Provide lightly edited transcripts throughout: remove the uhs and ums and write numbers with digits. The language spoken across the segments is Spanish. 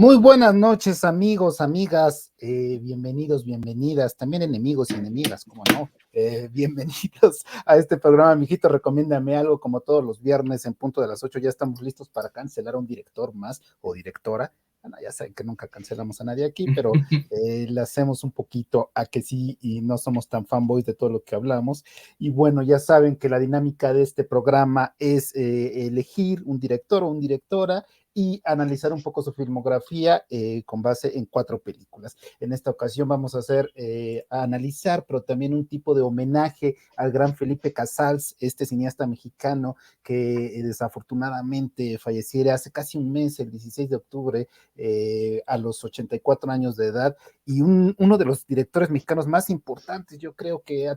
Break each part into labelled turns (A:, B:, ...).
A: Muy buenas noches, amigos, amigas, bienvenidos, bienvenidas, también enemigos y enemigas, como no. Bienvenidos a este programa, mijito, recomiéndame algo, como todos los viernes en punto de las 8, ya estamos listos para cancelar a un director más o directora. Bueno, ya saben que nunca cancelamos a nadie aquí, pero le hacemos un poquito a que sí y no somos tan fanboys de todo lo que hablamos. Y bueno, ya saben que la dinámica de este programa es elegir un director o una directora y analizar un poco su filmografía con base en 4 películas. En esta ocasión vamos a hacer, a analizar, pero también un tipo de homenaje al gran Felipe Casals, este cineasta mexicano que desafortunadamente falleciera hace casi un mes, el 16 de octubre, a los 84 años de edad, y uno de los directores mexicanos más importantes, yo creo que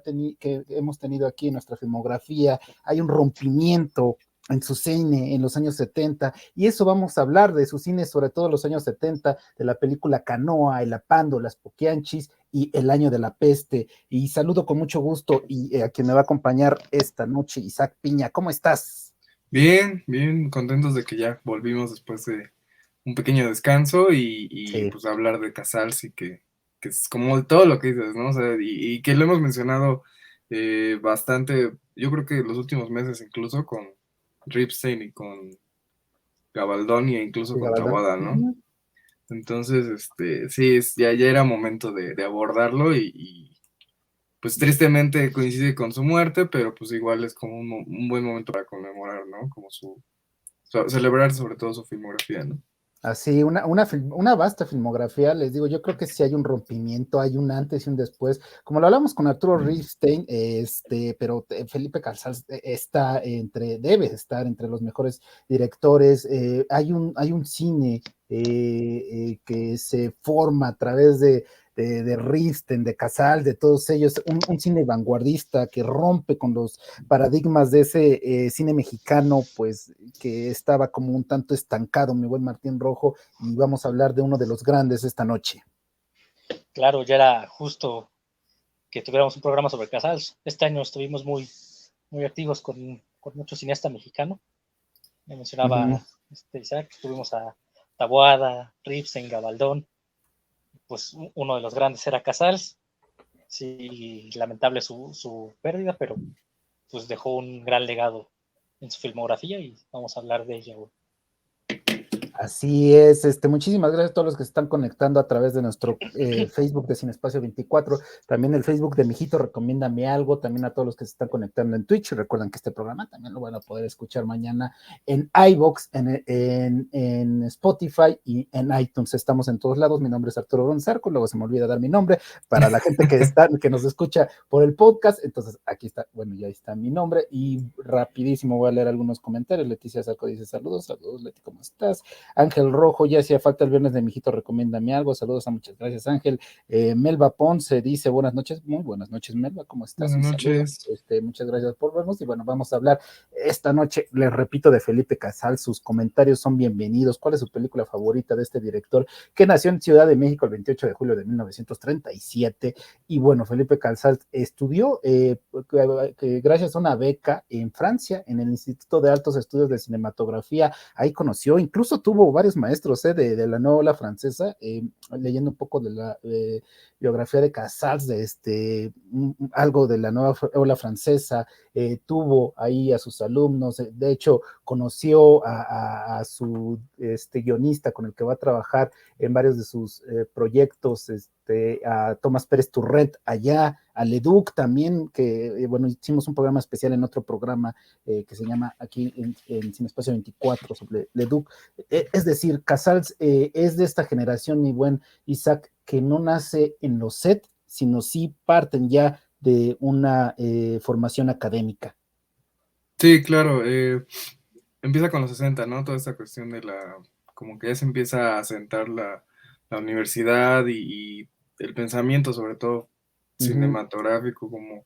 A: hemos tenido aquí en nuestra filmografía. Hay un rompimiento en su cine en los años 70, y eso vamos a hablar de su cine, sobre todo los años 70, de la película Canoa, El Apando, Las Poquianchis y El Año de la Peste. Y saludo con mucho gusto y a quien me va a acompañar esta noche, Isaac Piña. ¿Cómo estás?
B: Bien, bien, contentos de que ya volvimos después de un pequeño descanso
A: Sí.
B: pues hablar de Casals y que es como todo lo que dices, ¿no? O sea, y que lo hemos mencionado bastante, yo creo que los últimos meses incluso con Ripstein y con Gabaldón e incluso
A: Sí,
B: con
A: Gabaldón.
B: Taboada, ¿no?
A: Uh-huh.
B: Entonces, sí, ya era momento de abordarlo pues tristemente coincide con su muerte, pero pues igual es como un buen momento para conmemorar, ¿no? Como celebrar sobre todo su filmografía, ¿no?
A: Así, una vasta filmografía, les digo, yo creo que sí hay un rompimiento, hay un antes y un después, como lo hablamos con Arturo Ripstein, pero Felipe Casals debe estar entre los mejores directores. Hay un cine que se forma a través de Ripstein, de Casals, de todos ellos, un cine vanguardista que rompe con los paradigmas de ese cine mexicano, pues que estaba como un tanto estancado, mi buen Martín Rojo, y vamos a hablar de uno de los grandes esta noche.
C: Claro, ya era justo que tuviéramos un programa sobre Casals. Este año estuvimos muy activos con mucho cineasta mexicano. Me
A: Uh-huh.
C: mencionaba Isaac, tuvimos a Taboada, Ripstein, Gabaldón. Pues uno de los grandes era Casals. Sí, lamentable su pérdida, pero pues dejó un gran legado en su filmografía y vamos a hablar de ella hoy.
A: Así es, muchísimas gracias a todos los que se están conectando a través de nuestro Facebook de Cinespacio 24, también el Facebook de Mijito, recomiéndame algo, también a todos los que se están conectando en Twitch. Recuerden que este programa también lo van a poder escuchar mañana en iVoox, en Spotify y en iTunes. Estamos en todos lados. Mi nombre es Arturo Gonzarco, luego se me olvida dar mi nombre para la gente que nos escucha por el podcast. Entonces aquí está, bueno, ya está mi nombre y rapidísimo voy a leer algunos comentarios. Leticia Sarco dice saludos, Leti, ¿cómo estás? Ángel Rojo, ya hacía falta el viernes de Mijito, recomiéndame algo. Saludos, muchas gracias, Ángel. Melba Ponce dice buenas noches, muy buenas noches, Melba, ¿cómo estás?
B: Buenas
A: Un saludo.
B: noches.
A: Muchas gracias por vernos. Y bueno, vamos a hablar esta noche, les repito, de Felipe Casals. Sus comentarios son bienvenidos. ¿Cuál es su película favorita de este director que nació en Ciudad de México el 28 de julio de 1937? Y bueno, Felipe Casals estudió gracias a una beca en Francia, en el Instituto de Altos Estudios de Cinematografía. Ahí conoció, incluso tuvo varios maestros de la nueva ola francesa, leyendo un poco de la biografía de Casals, algo de la nueva ola francesa. Tuvo ahí a sus alumnos, de hecho conoció a su guionista con el que va a trabajar en varios de sus proyectos, a Tomás Pérez Turret allá, a Leduc también, que bueno, hicimos un programa especial en otro programa que se llama aquí en Cinespacio 24 sobre Leduc. Es decir, Casals es de esta generación, mi buen Isaac, que no nace en los sets, sino sí parten ya de una formación académica.
B: Sí, claro, empieza con los 60, ¿no? Toda esta cuestión como que ya se empieza a asentar la universidad y el pensamiento, sobre todo
A: Uh-huh.
B: cinematográfico, como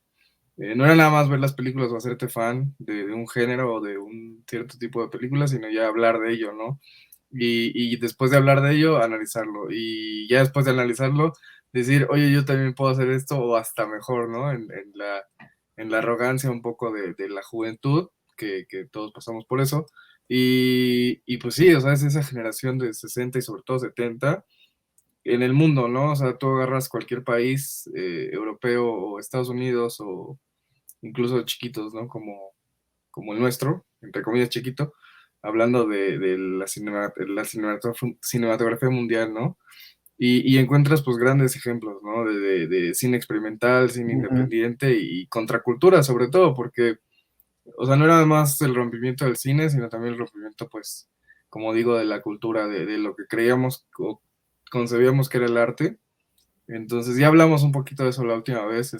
B: no era nada más ver las películas o hacerte fan de un género o de un cierto tipo de películas, sino ya hablar de ello, ¿no? Y después de hablar de ello, analizarlo. Y ya después de analizarlo, decir, oye, yo también puedo hacer esto o hasta mejor, ¿no? En la arrogancia un poco de la juventud, que todos pasamos por eso, Y pues sí, o sea, es esa generación de 60 y sobre todo 70 en el mundo, ¿no? O sea, tú agarras cualquier país europeo o Estados Unidos o incluso chiquitos, ¿no? Como el nuestro, entre comillas chiquito, hablando de cinematografía mundial, ¿no? Y encuentras pues grandes ejemplos, ¿no? De cine experimental, cine
A: Ujú.
B: independiente y contracultura sobre todo, porque, o sea, no era más el rompimiento del cine, sino también el rompimiento, pues, como digo, de la cultura, de lo que creíamos o concebíamos que era el arte. Entonces ya hablamos un poquito de eso la última vez,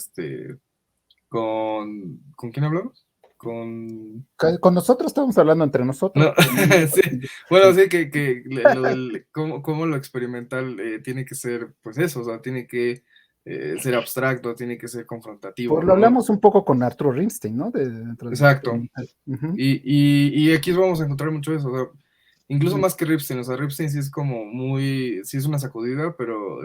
B: ¿con quién hablamos?
A: Con nosotros estamos hablando entre nosotros.
B: No, sí, bueno, sí, cómo lo experimental tiene que ser, pues eso, o sea, tiene que ser abstracto, tiene que ser confrontativo,
A: Pues lo
B: ¿no?
A: hablamos un poco con Arturo Rimstein, ¿no? Dentro del
B: Exacto.
A: experimental. Ujú,
B: Y aquí vamos a encontrar mucho eso, o sea, incluso más que Ripstein, o sea, Ripstein sí es como sí es una sacudida, pero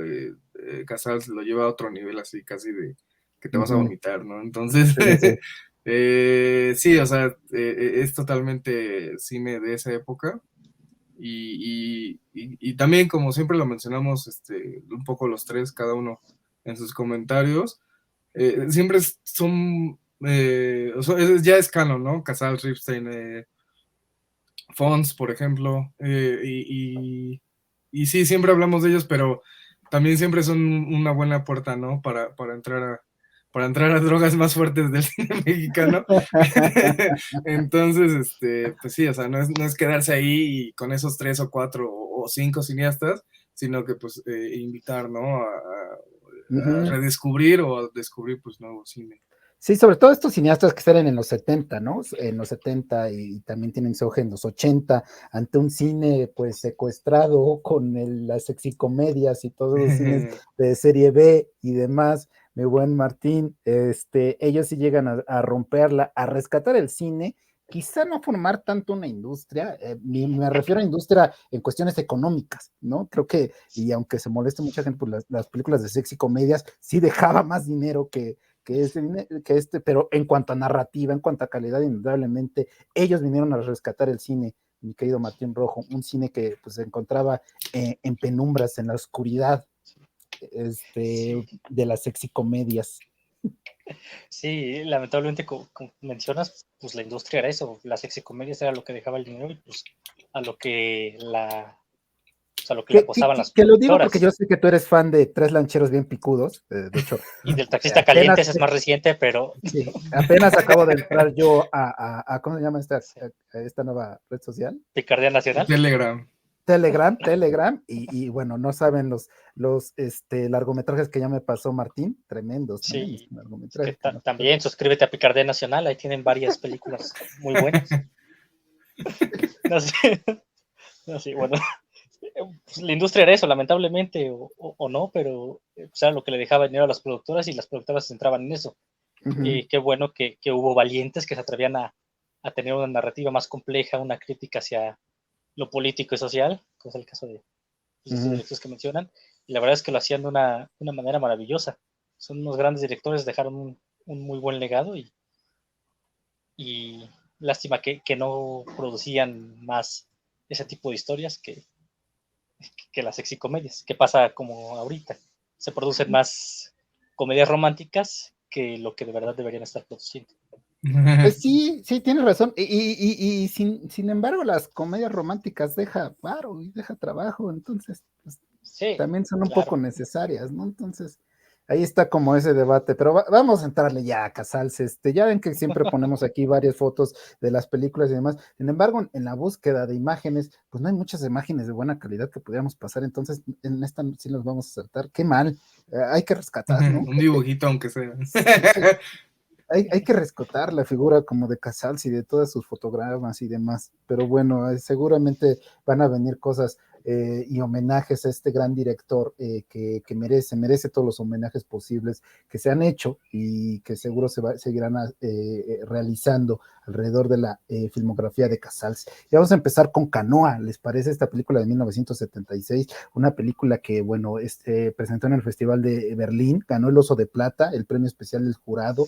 B: Casals lo lleva a otro nivel así, casi de que te vas a
A: ujú.
B: vomitar, ¿no? Entonces,
A: Sí, sí.
B: sí, o sea, es totalmente cine de esa época. Y también, como siempre lo mencionamos, un poco los tres, cada uno en sus comentarios, siempre son, o sea, ya es canon, ¿no? Casals, Ripstein, Fons, por ejemplo, y sí, siempre hablamos de ellos, pero también siempre son una buena puerta, ¿no? Para entrar a drogas más fuertes del cine mexicano. Entonces, pues sí, o sea, no es quedarse ahí y con esos 3 o 4 o 5 cineastas, sino que pues invitar, ¿no? A
A: Ujú.
B: redescubrir o a descubrir pues nuevo cine.
A: Sí, sobre todo estos cineastas que salen en los 70, ¿no? En los 70 y también tienen su auge en los 80, ante un cine pues secuestrado con las sexicomedias y todos los cines de serie B y demás, mi buen Martín, ellos sí llegan a romperla, a rescatar el cine, quizá no formar tanto una industria, me refiero a industria en cuestiones económicas, ¿no? Creo que, y aunque se moleste mucha gente por las películas de sexicomedias, sí dejaba más dinero pero en cuanto a narrativa, en cuanto a calidad, indudablemente, ellos vinieron a rescatar el cine, mi querido Martín Rojo, un cine que pues, se encontraba en penumbras, en la oscuridad
C: Sí,
A: de las sexicomedias.
C: sí, lamentablemente, como mencionas, pues la industria era eso, las sexicomedias era lo que dejaba el dinero y pues a lo que a lo que le
A: Que, que,
C: apostaban
A: que,
C: las
A: que lo digo porque yo
C: productoras.
A: sé que tú eres fan de Tres Lancheros Bien Picudos, de hecho,
C: Y del taxista caliente,
A: apenas,
C: ese es más reciente, pero
A: sí, apenas acabo de entrar yo ¿cómo se llama
C: sí,
A: esta nueva red social?
C: Picardía Nacional.
B: Telegram.
A: Telegram, y bueno, no saben los largometrajes que ya me pasó Martín, tremendos también, los
C: Sí, es que
A: largometrajes que nos pasó.
C: también suscríbete a Picardía Nacional, ahí tienen varias películas muy buenas. No sé, no sé, bueno, pues la industria era eso, lamentablemente, o no, pero pues era lo que le dejaba dinero a las productoras y las productoras se centraban en eso.
A: Ujú,
C: Qué bueno que hubo valientes que se atrevían a tener una narrativa más compleja, una crítica hacia lo político y social, como es el caso de estos
A: ujú.
C: directores que mencionan, y la verdad es que lo hacían de una manera maravillosa. Son unos grandes directores, dejaron un muy buen legado y lástima que no producían más ese tipo de historias que las sexicomedias, que pasa como ahorita. Se producen más comedias románticas que lo que de verdad deberían estar produciendo.
A: Sí, sí, tienes razón. Y sin embargo, las comedias románticas deja paro y deja trabajo, entonces, pues,
C: Sí,
A: también son un poco
C: claro.
A: necesarias, ¿no? Entonces, ahí está como ese debate, pero vamos a entrarle ya a Casals, ya ven que siempre ponemos aquí varias fotos de las películas y demás, sin embargo, en la búsqueda de imágenes, pues no hay muchas imágenes de buena calidad que pudiéramos pasar, entonces en esta sí nos vamos a saltar, qué mal, hay que rescatar, ¿no?
B: Un dibujito, aunque sea.
A: Sí, hay que rescatar la figura como de Casals y de todas sus fotogramas y demás, pero bueno, seguramente van a venir cosas y homenajes a este gran director que merece todos los homenajes posibles que se han hecho y que seguro seguirán realizando alrededor de la filmografía de Casals. Y vamos a empezar con Canoa, ¿les parece esta película de 1976? Una película que, bueno, presentó en el Festival de Berlín, ganó el Oso de Plata, el premio especial del jurado,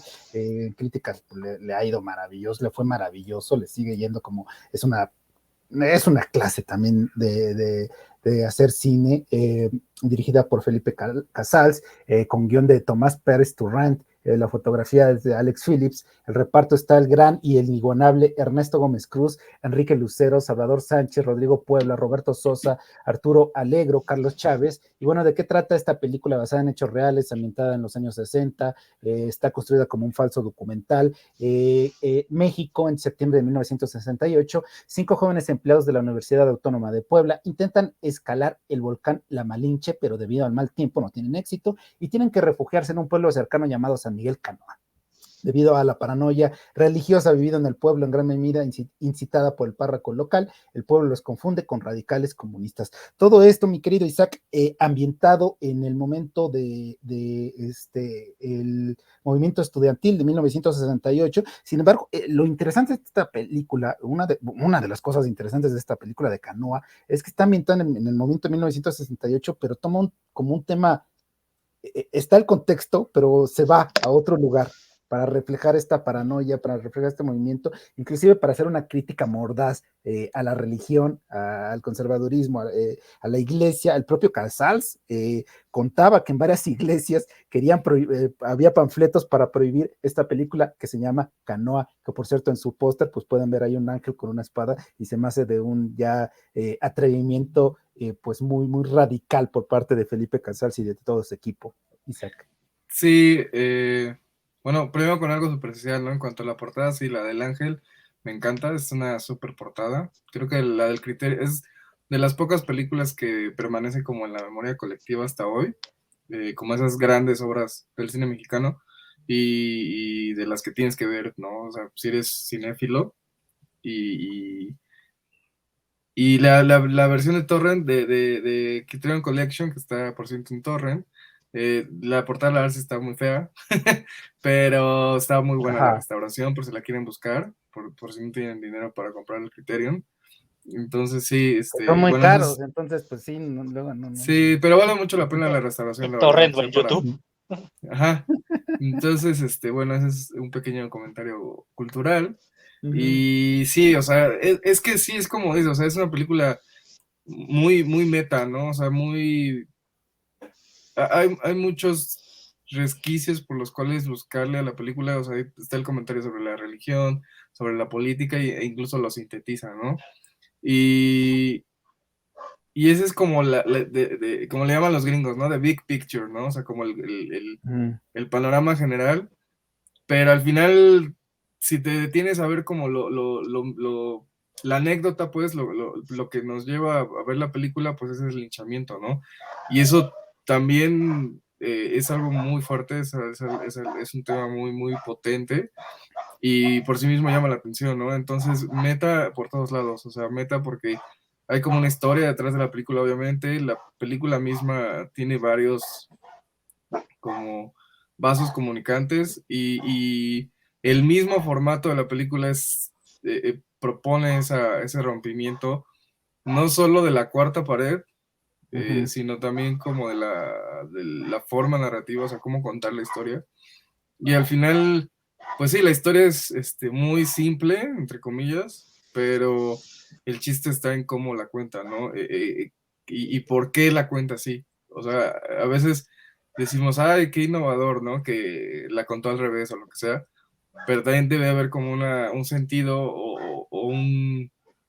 A: críticas le ha ido maravilloso, le fue maravilloso, le sigue yendo como es una es una clase también de hacer cine, dirigida por Felipe Casals, con guión de Tomás Pérez Turrant, la fotografía es de Alex Phillips, el reparto está el gran y el inigualable Ernesto Gómez Cruz, Enrique Lucero, Salvador Sánchez, Rodrigo Puebla, Roberto Sosa, Arturo Alegro, Carlos Chávez. Y bueno, ¿de qué trata esta película basada en hechos reales, ambientada en los años 60? Está construida como un falso documental. México, en septiembre de 1968, 5 jóvenes empleados de la Universidad Autónoma de Puebla intentan escalar el volcán La Malinche, pero debido al mal tiempo no tienen éxito y tienen que refugiarse en un pueblo cercano llamado San Miguel Canoa. Debido a la paranoia religiosa vivida en el pueblo en gran medida incitada por el párroco local, el pueblo los confunde con radicales comunistas. Todo esto, mi querido Isaac, ambientado en el momento de el movimiento estudiantil de 1968. Sin embargo, lo interesante de esta película, una de las cosas interesantes de esta película de Canoa, es que está ambientada en el momento de 1968, pero toma como un tema, está el contexto, pero se va a otro lugar para reflejar esta paranoia, para reflejar este movimiento, inclusive para hacer una crítica mordaz a la religión, al conservadurismo, a la iglesia. El propio Casals contaba que en varias iglesias había panfletos para prohibir esta película que se llama Canoa, que por cierto en su póster pues pueden ver ahí un ángel con una espada y se me hace de un ya atrevimiento pues muy, muy radical por parte de Felipe Casals y de todo su equipo. Isaac.
B: Sí, bueno, primero con algo superficial, ¿no? En cuanto a la portada, sí, la del ángel me encanta, es una super portada. Creo que la del Criterio es de las pocas películas que permanece como en la memoria colectiva hasta hoy, como esas grandes obras del cine mexicano y de las que tienes que ver, ¿no? O sea, si eres cinéfilo y, y la versión de Torrent de Criterion Collection, que está por cierto en Torrent, la portada la verdad sí está muy fea, pero está muy buena la restauración por si la quieren buscar, por si no tienen dinero para comprar el Criterion. Entonces sí,
A: son muy
B: bueno,
A: caros, entonces pues sí, luego no.
B: Sí, pero vale mucho la pena la restauración, la verdad.
C: Torrent o en YouTube.
B: Ajá. Entonces, bueno, ese es un pequeño comentario cultural. Y sí, o sea, es que sí, es como dices, o sea, es una película muy, muy meta, ¿no? O sea, hay muchos resquicios por los cuales buscarle a la película, o sea, está el comentario sobre la religión, sobre la política e incluso lo sintetiza, ¿no? Y ese es como como le llaman los gringos, ¿no? The big picture, ¿no? O sea, como el panorama general, pero al final, si te detienes a ver como la anécdota, pues, lo que nos lleva a ver la película, pues, es el linchamiento, ¿no? Y eso también es algo muy fuerte, es un tema muy, muy potente, y por sí mismo llama la atención, ¿no? Entonces, meta por todos lados, o sea, meta porque hay como una historia detrás de la película, obviamente, la película misma tiene varios como vasos comunicantes y el mismo formato de la película propone ese rompimiento, no solo de la cuarta pared, sino también como de la forma narrativa, o sea, cómo contar la historia. Y al final, pues sí, la historia es muy simple, entre comillas, pero el chiste está en cómo la cuenta, ¿no? Y por qué la cuenta así. O sea, a veces decimos, ay, qué innovador, ¿no? Que la contó al revés o lo que sea, pero también debe haber como un sentido o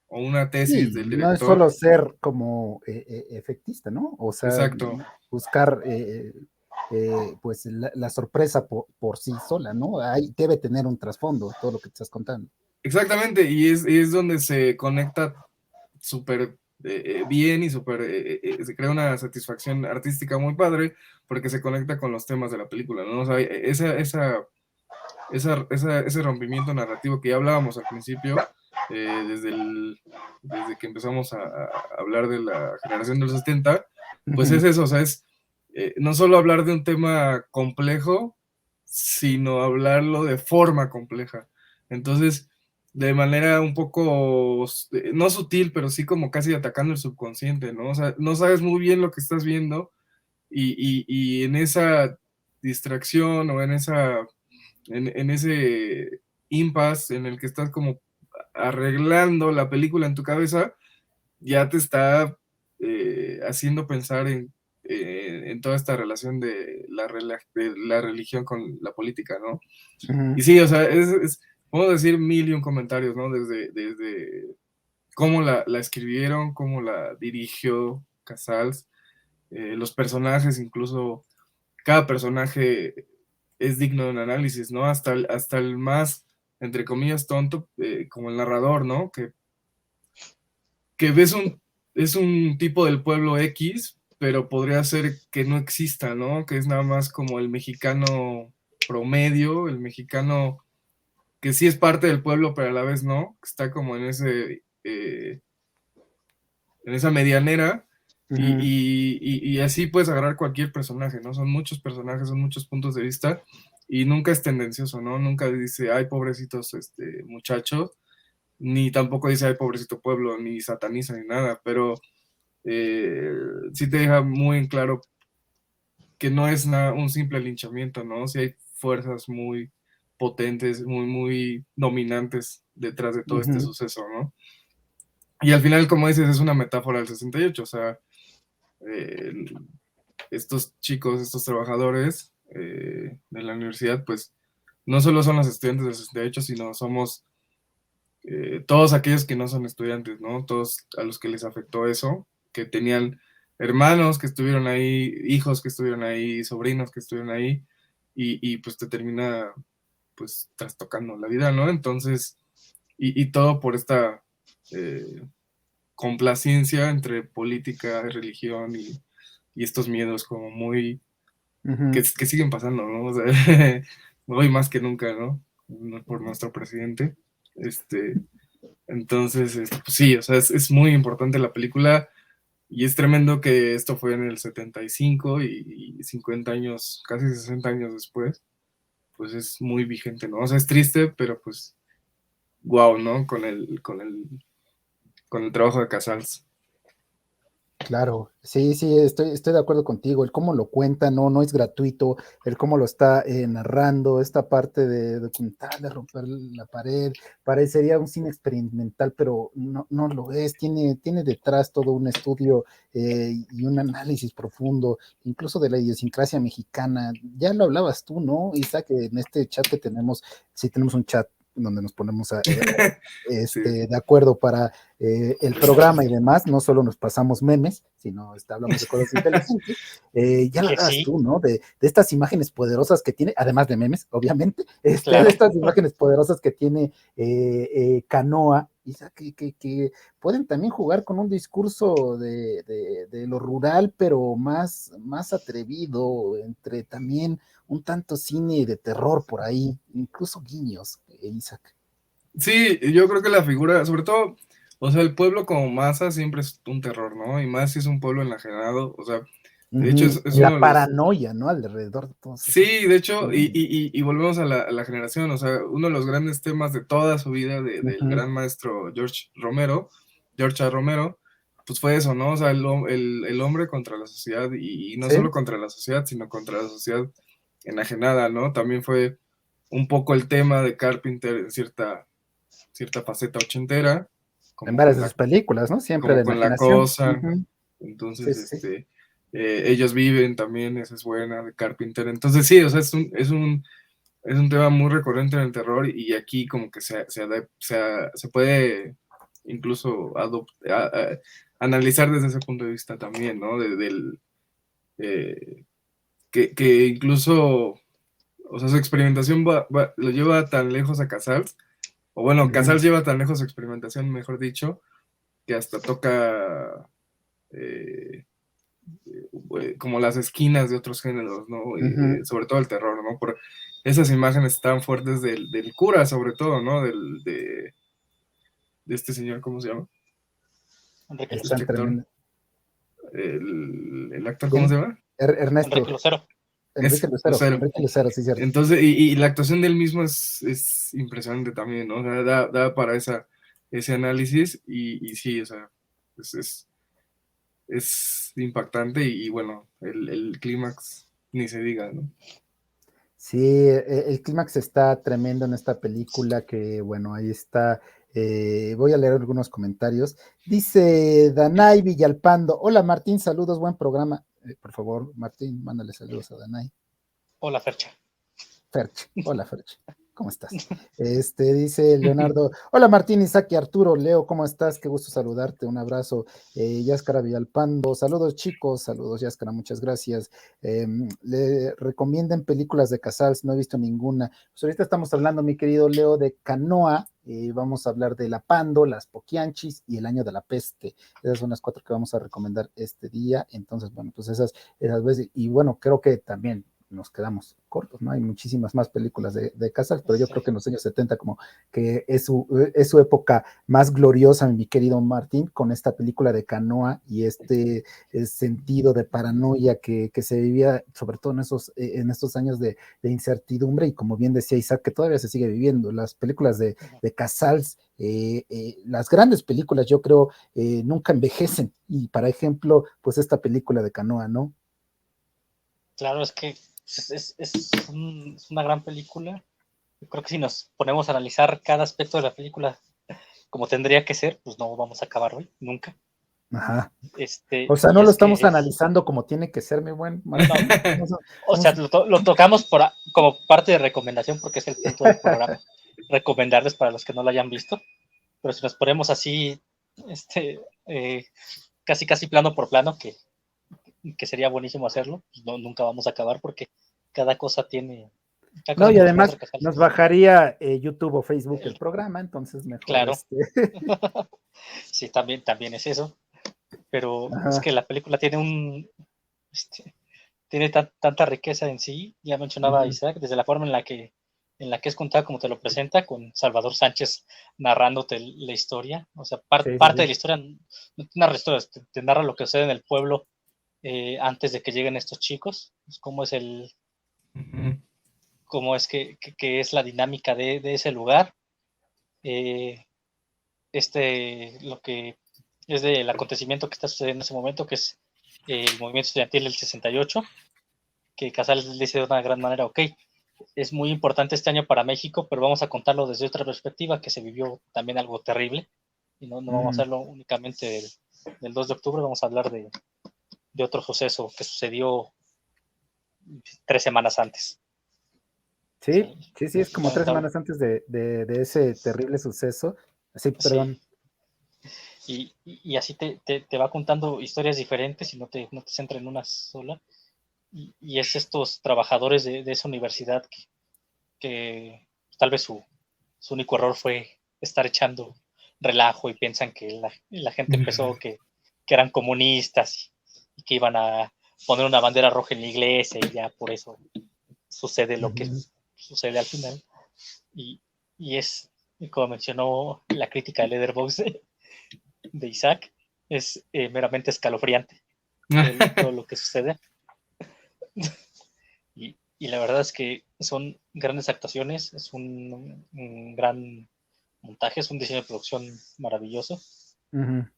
B: una tesis del
A: No es
B: director.
A: solo ser como efectista, ¿no? O sea,
B: Exacto.
A: buscar pues la sorpresa por sí sola, ¿no? Ahí debe tener un trasfondo todo lo que te estás contando.
B: Exactamente, y es donde se conecta súper bien y se crea una satisfacción artística muy padre porque se conecta con los temas de la película, ¿no? O sea, ese rompimiento narrativo que ya hablábamos al principio, desde que empezamos a hablar de la generación de los 70, pues es eso, o sea, es no solo hablar de un tema complejo, sino hablarlo de forma compleja. Entonces, de manera un poco, no sutil, pero sí como casi atacando el subconsciente, ¿no? O sea, no sabes muy bien lo que estás viendo y en esa distracción o en ese impasse en el que estás como arreglando la película en tu cabeza, ya te está haciendo pensar en toda esta relación de la religión con la política, ¿no?
A: Ujú.
B: Y sí, o sea, puedo decir mil y un comentarios, ¿no? Desde cómo la escribieron, cómo la dirigió Casals, los personajes, incluso cada personaje es digno de un análisis, ¿no? Hasta el más, entre comillas, tonto, como el narrador, ¿no? Que es un tipo del pueblo X, pero podría ser que no exista, ¿no? Que es nada más como el mexicano promedio, el mexicano que sí es parte del pueblo, pero a la vez no, que está como en esa medianera,
A: Ujú.
B: y así puedes agarrar cualquier personaje, ¿no? Son muchos personajes, son muchos puntos de vista, y nunca es tendencioso, ¿no? Nunca dice, ay, pobrecitos muchachos, ni tampoco dice, ay, pobrecito pueblo, ni sataniza, ni nada, pero sí te deja muy en claro que no es un simple linchamiento, ¿no? Sí hay fuerzas muy potentes, muy dominantes detrás de todo este
A: Ujú.
B: suceso, ¿no? Y al final, como dices, es una metáfora del 68, o sea, eh, estos chicos, estos trabajadores de la universidad, pues no solo son los estudiantes del 68, sino somos todos aquellos que no son estudiantes, ¿no? Todos a los que les afectó eso, que tenían hermanos que estuvieron ahí, hijos que estuvieron ahí, sobrinos que estuvieron ahí, y pues te termina pues trastocando la vida, ¿no? Entonces, y todo por esta eh, complacencia entre política, religión y estos miedos como muy,
A: Ujú.
B: que siguen pasando, ¿no? O sea, hoy más que nunca, ¿no? Por nuestro presidente. Este, entonces, pues sí, o sea, es muy importante la película y es tremendo que esto fue en el 75 y 50 años, casi 60 años después, pues es muy vigente, ¿no? O sea, es triste, pero pues, wow, ¿no? Con el trabajo de Casals.
A: Claro, sí, sí, estoy de acuerdo contigo. El cómo lo cuenta, no es gratuito. El cómo lo está narrando, esta parte de documental, de romper la pared, parecería un cine experimental, pero no lo es. Tiene detrás todo un estudio y un análisis profundo, incluso de la idiosincrasia mexicana. Ya lo hablabas tú, ¿no, Isaac? En este chat que tenemos, sí tenemos un chat donde nos ponemos
B: Sí,
A: de acuerdo para el programa y demás, no solo nos pasamos memes, sino hablamos de cosas inteligentes. Ya lo
C: Que
A: hagas
C: sí,
A: tú, ¿no? De estas imágenes poderosas que tiene, además de memes, obviamente, de
C: claro.
A: estas imágenes poderosas que tiene Canoa, que pueden también jugar con un discurso de lo rural, pero más atrevido, entre también un tanto cine de terror por ahí, incluso guiños, Isaac.
B: sí, yo creo que la figura, sobre todo, o sea, el pueblo como masa siempre es un terror, ¿no? Y más si es un pueblo enajenado, o sea, de hecho
A: Ujú.
B: es uno
A: La
B: de los.
A: paranoia, ¿no? Alrededor de todos esos.
B: Sí, de hecho,
A: Sí.
B: y volvemos a la generación, o sea, uno de los grandes temas de toda su vida del
A: Ujú.
B: gran maestro George A. Romero, pues fue eso, ¿no? O sea, el hombre contra la sociedad, y no
A: Sí.
B: solo contra la sociedad, sino contra la sociedad enajenada, ¿no? También fue un poco el tema de Carpenter en cierta faceta ochentera,
A: En
B: como
A: varias
B: con
A: de sus
B: la,
A: películas, ¿no? Siempre
B: como
A: la
B: con la
A: imaginación.
B: cosa.
A: Ujú. Sí,
B: Entonces,
A: sí, sí.
B: ellos viven también, esa es buena, de Carpenter. Entonces, sí, o sea, es un tema muy recurrente en el terror, y aquí como que se puede incluso analizar desde ese punto de vista también, ¿no? Eh, que incluso, o sea, su experimentación lo lleva tan lejos a Casals, o bueno,
A: Ujú.
B: Casals lleva tan lejos su experimentación, mejor dicho, que hasta toca eh, como las esquinas de otros géneros, ¿no?
A: Ujú.
B: Sobre todo el terror, ¿no? Por esas imágenes tan fuertes del cura, sobre todo, ¿no? De este señor, ¿cómo se llama?
C: Enrique
A: Están
B: Este
C: Lucero.
B: actor.
A: tremendo.
B: El actor, ¿cómo
A: ¿Quién?
B: se llama?
C: Enrique
A: Ernesto,
C: Lucero.
B: Es Lucero.
A: Enrique Lucero, sí, cierto.
B: Entonces, y la actuación del mismo es impresionante también, ¿no? O sea, da para ese análisis, y sí, o sea, es, es, es impactante, y bueno, el clímax ni se diga, ¿no?
A: Sí, el clímax está tremendo en esta película que, bueno, ahí está Voy a leer algunos comentarios. Dice Danay Villalpando. Hola Martín, saludos, buen programa. Por favor, Martín, mándale saludos a Danay.
C: Hola, Fercha.
A: Ferch, hola Ferch, ¿cómo estás? Dice Leonardo, hola Martín, Isaac y Arturo, Leo, ¿cómo estás? Qué gusto saludarte, un abrazo. Yáscara Villalpando, saludos chicos, saludos Yáscara, muchas gracias. Le recomienden películas de Casals, no he visto ninguna. Pues ahorita estamos hablando, mi querido Leo, de Canoa, vamos a hablar de La Pando, Las Poquianchis y El Año de la Peste. Esas son las 4 que vamos a recomendar este día. Entonces, bueno, pues esas veces, y bueno, creo que también nos quedamos cortos, ¿no? Hay muchísimas más películas de Casals, pero yo creo que en los años 70 como que es su época más gloriosa, mi querido Martín, con esta película de Canoa y sentido de paranoia que se vivía, sobre todo en estos años de incertidumbre, y como bien decía Isaac, que todavía se sigue viviendo. Las películas de Casals, las grandes películas, yo creo, nunca envejecen, y para ejemplo, pues esta película de Canoa, ¿no?
C: Claro, es que es una gran película. Yo creo que si nos ponemos a analizar cada aspecto de la película como tendría que ser, pues no vamos a acabar hoy, nunca.
A: Ajá. O sea, no lo estamos analizando como tiene que ser, mi buen Martín.
C: O sea, lo tocamos como parte de recomendación, porque es el punto del programa. Recomendarles para los que no lo hayan visto. Pero si nos ponemos así, casi plano por plano, que sería buenísimo hacerlo, pues nunca vamos a acabar, porque cada cosa tiene...
A: No, y además nos bajaría YouTube o Facebook el programa, entonces mejor.
C: Claro. Sí, también es eso. Pero ajá, es que la película tiene tiene tanta riqueza en sí. Ya mencionaba Isaac, desde la forma en la que es contada, como te lo presenta, con Salvador Sánchez narrándote la historia. O sea, parte de la historia, no te narra la historia, te narra lo que sucede en el pueblo antes de que lleguen estos chicos. Pues cómo es cómo es que es la dinámica de ese lugar. Lo que es del acontecimiento que está sucediendo en ese momento, que es el movimiento estudiantil del 68, que Casals dice de una gran manera, ok, es muy importante este año para México, pero vamos a contarlo desde otra perspectiva, que se vivió también algo terrible, y no vamos a hacerlo únicamente del 2 de octubre, vamos a hablar de otro suceso que sucedió 3 semanas antes.
A: Sí, es como 3 semanas antes de ese terrible suceso. Así, perdón.
C: Sí. Y así te va contando historias diferentes y no te centra en una sola. Y es estos trabajadores de esa universidad que tal vez su único error fue estar echando relajo, y piensan que la gente empezó que eran comunistas y que iban a poner una bandera roja en la iglesia, y ya por eso sucede lo que sucede al final. Y es, como mencionó la crítica de Letterboxd de Isaac, es meramente escalofriante todo lo que sucede. Y la verdad es que son grandes actuaciones, es un gran montaje, es un diseño de producción maravilloso.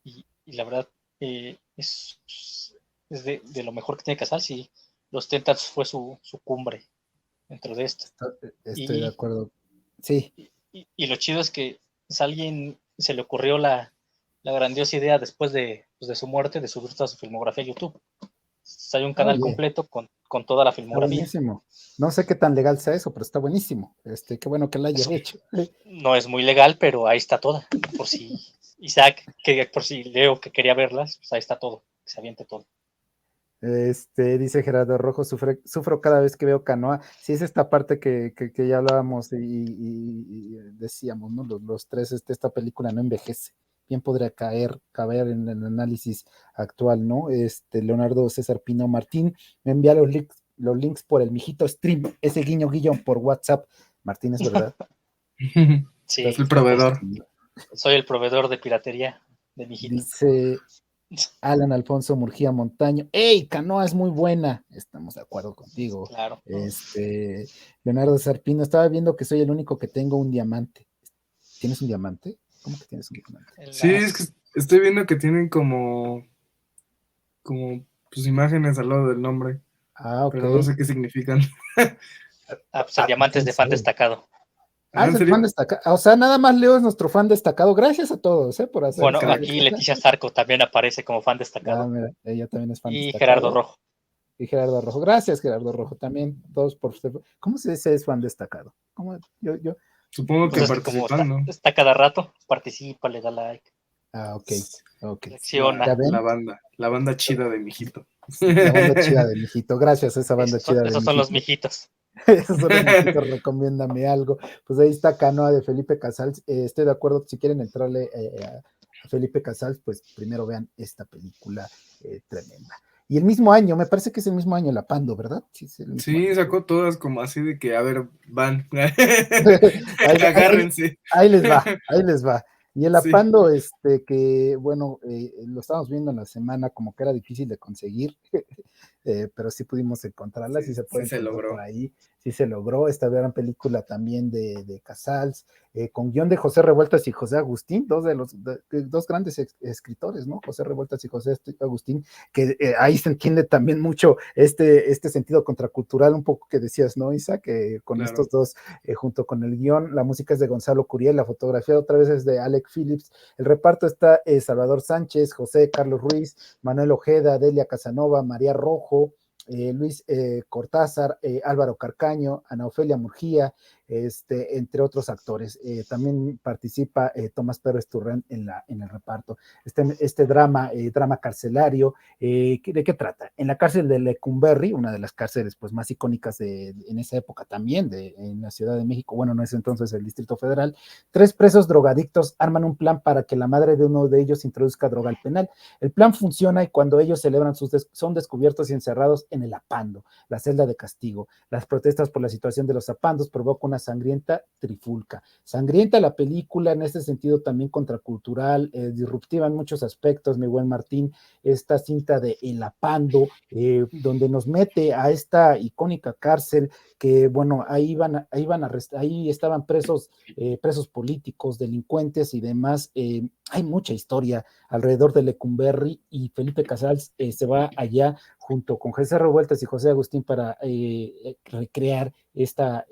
C: Y la verdad es de lo mejor que tiene Casals, y Los Tentacles fue su cumbre dentro de esto.
A: Estoy de acuerdo. Sí.
C: Y lo chido es que a alguien se le ocurrió la grandiosa idea después de su muerte de subir toda su filmografía a YouTube. Hay un canal completo con toda la filmografía.
A: Está buenísimo. No sé qué tan legal sea eso, pero está buenísimo. Qué bueno que la haya hecho.
C: No es muy legal, pero ahí está toda. Por si Isaac, por si Leo que quería verlas, pues ahí está todo. Que se aviente todo.
A: Dice Gerardo Rojo, sufro cada vez que veo Canoa. Sí, es esta parte que ya hablábamos y decíamos, ¿no? Los tres, esta película no envejece. Bien podría caber en el análisis actual, ¿no? Leonardo César Pino Martín me envía los links por el mijito stream, ese guiño por WhatsApp. Martín, ¿es verdad?
C: Sí,
B: es el proveedor.
C: Soy el proveedor de piratería de mijito.
A: Dice Alan Alfonso Murgía Montaño, ¡ey! Canoa es muy buena. Estamos de acuerdo contigo.
C: Claro.
A: Leonardo Sarpino, estaba viendo que soy el único que tengo un diamante. ¿Tienes un diamante? ¿Cómo que tienes un diamante?
B: Sí, es que estoy viendo que tienen como pues imágenes al lado del nombre.
A: Ah, ok.
B: Pero no sé qué significan.
C: Pues el diamante es de fan destacado.
A: Ah,
B: ¿En
A: es el
B: serio?
A: fan destacado. O sea, nada más Leo es nuestro fan destacado. Gracias a todos, por hacer.
C: Bueno,
B: crack.
C: aquí Leticia Zarco también aparece como fan
A: Ah,
C: destacado.
A: mira, ella también es fan
C: Y Gerardo
A: destacado.
C: Rojo.
A: Y Gerardo Rojo. Gracias, Gerardo Rojo, también. Todos por usted. ¿Cómo se dice es fan destacado? ¿Cómo? Yo.
B: Supongo
C: Pues
B: que
C: es que como
B: participando.
C: está cada rato, participa, le da like,
A: Ah, ok.
B: La,
A: ¿Ya
C: reacciona.
A: ven?
B: la banda chida de mijito.
A: La banda chida de mijito. Gracias a esa banda chida de
C: Esos son los
A: mijito.
C: mijitos.
A: Esos son los mijitos, recomiéndame algo. Pues ahí está Canoa de Felipe Casals. Estoy de acuerdo, si quieren entrarle a Felipe Casals, pues primero vean esta película tremenda. Y el mismo año, me parece que es el mismo año La Pando, ¿verdad? Sí, es el mismo
B: Sí,
A: año.
B: sacó todas como así de que, a ver, van.
A: ahí,
B: Agárrense.
A: ahí les va. Y el
B: Sí,
A: Apando, que bueno, lo estábamos viendo en la semana, como que era difícil de conseguir, pero sí pudimos encontrarla, sí
B: sí,
A: se puede
B: sí se
A: encontrar por
B: logró.
A: ahí, sí se logró. Esta gran película también de Casals, con guión de José Revueltas y José Agustín, dos grandes escritores, ¿no? José Revueltas y José Agustín, que ahí se entiende también mucho este sentido contracultural, un poco que decías, ¿no, Isa? Que con
B: Claro.
A: estos dos, junto con el guión, la música es de Gonzalo Curiel, la fotografía otra vez es de Alec Phillips, el reparto está Salvador Sánchez, José Carlos Ruiz, Manuel Ojeda, Delia Casanova, María Rojo, Luis Cortázar, Álvaro Carcaño, Ana Ofelia Murgía, entre otros actores. También participa Tomás Pérez Turrén en el reparto. Este drama carcelario, ¿de qué trata? En la cárcel de Lecumberri, una de las cárceles pues, más icónicas en esa época también, en la Ciudad de México, bueno, en ese entonces el Distrito Federal, 3 presos drogadictos arman un plan para que la madre de uno de ellos introduzca droga al penal. El plan funciona y cuando ellos celebran son descubiertos y encerrados en el apando, la celda de castigo. Las protestas por la situación de los apandos provocan una sangrienta trifulca. Sangrienta la película, en este sentido también contracultural, disruptiva en muchos aspectos, mi buen Martín, esta cinta de El Apando, donde nos mete a esta icónica cárcel que, bueno, ahí estaban presos políticos, delincuentes y demás. Hay mucha historia alrededor de Lecumberri y Felipe Casals se va allá junto con José Revueltas y José Agustín para recrear esta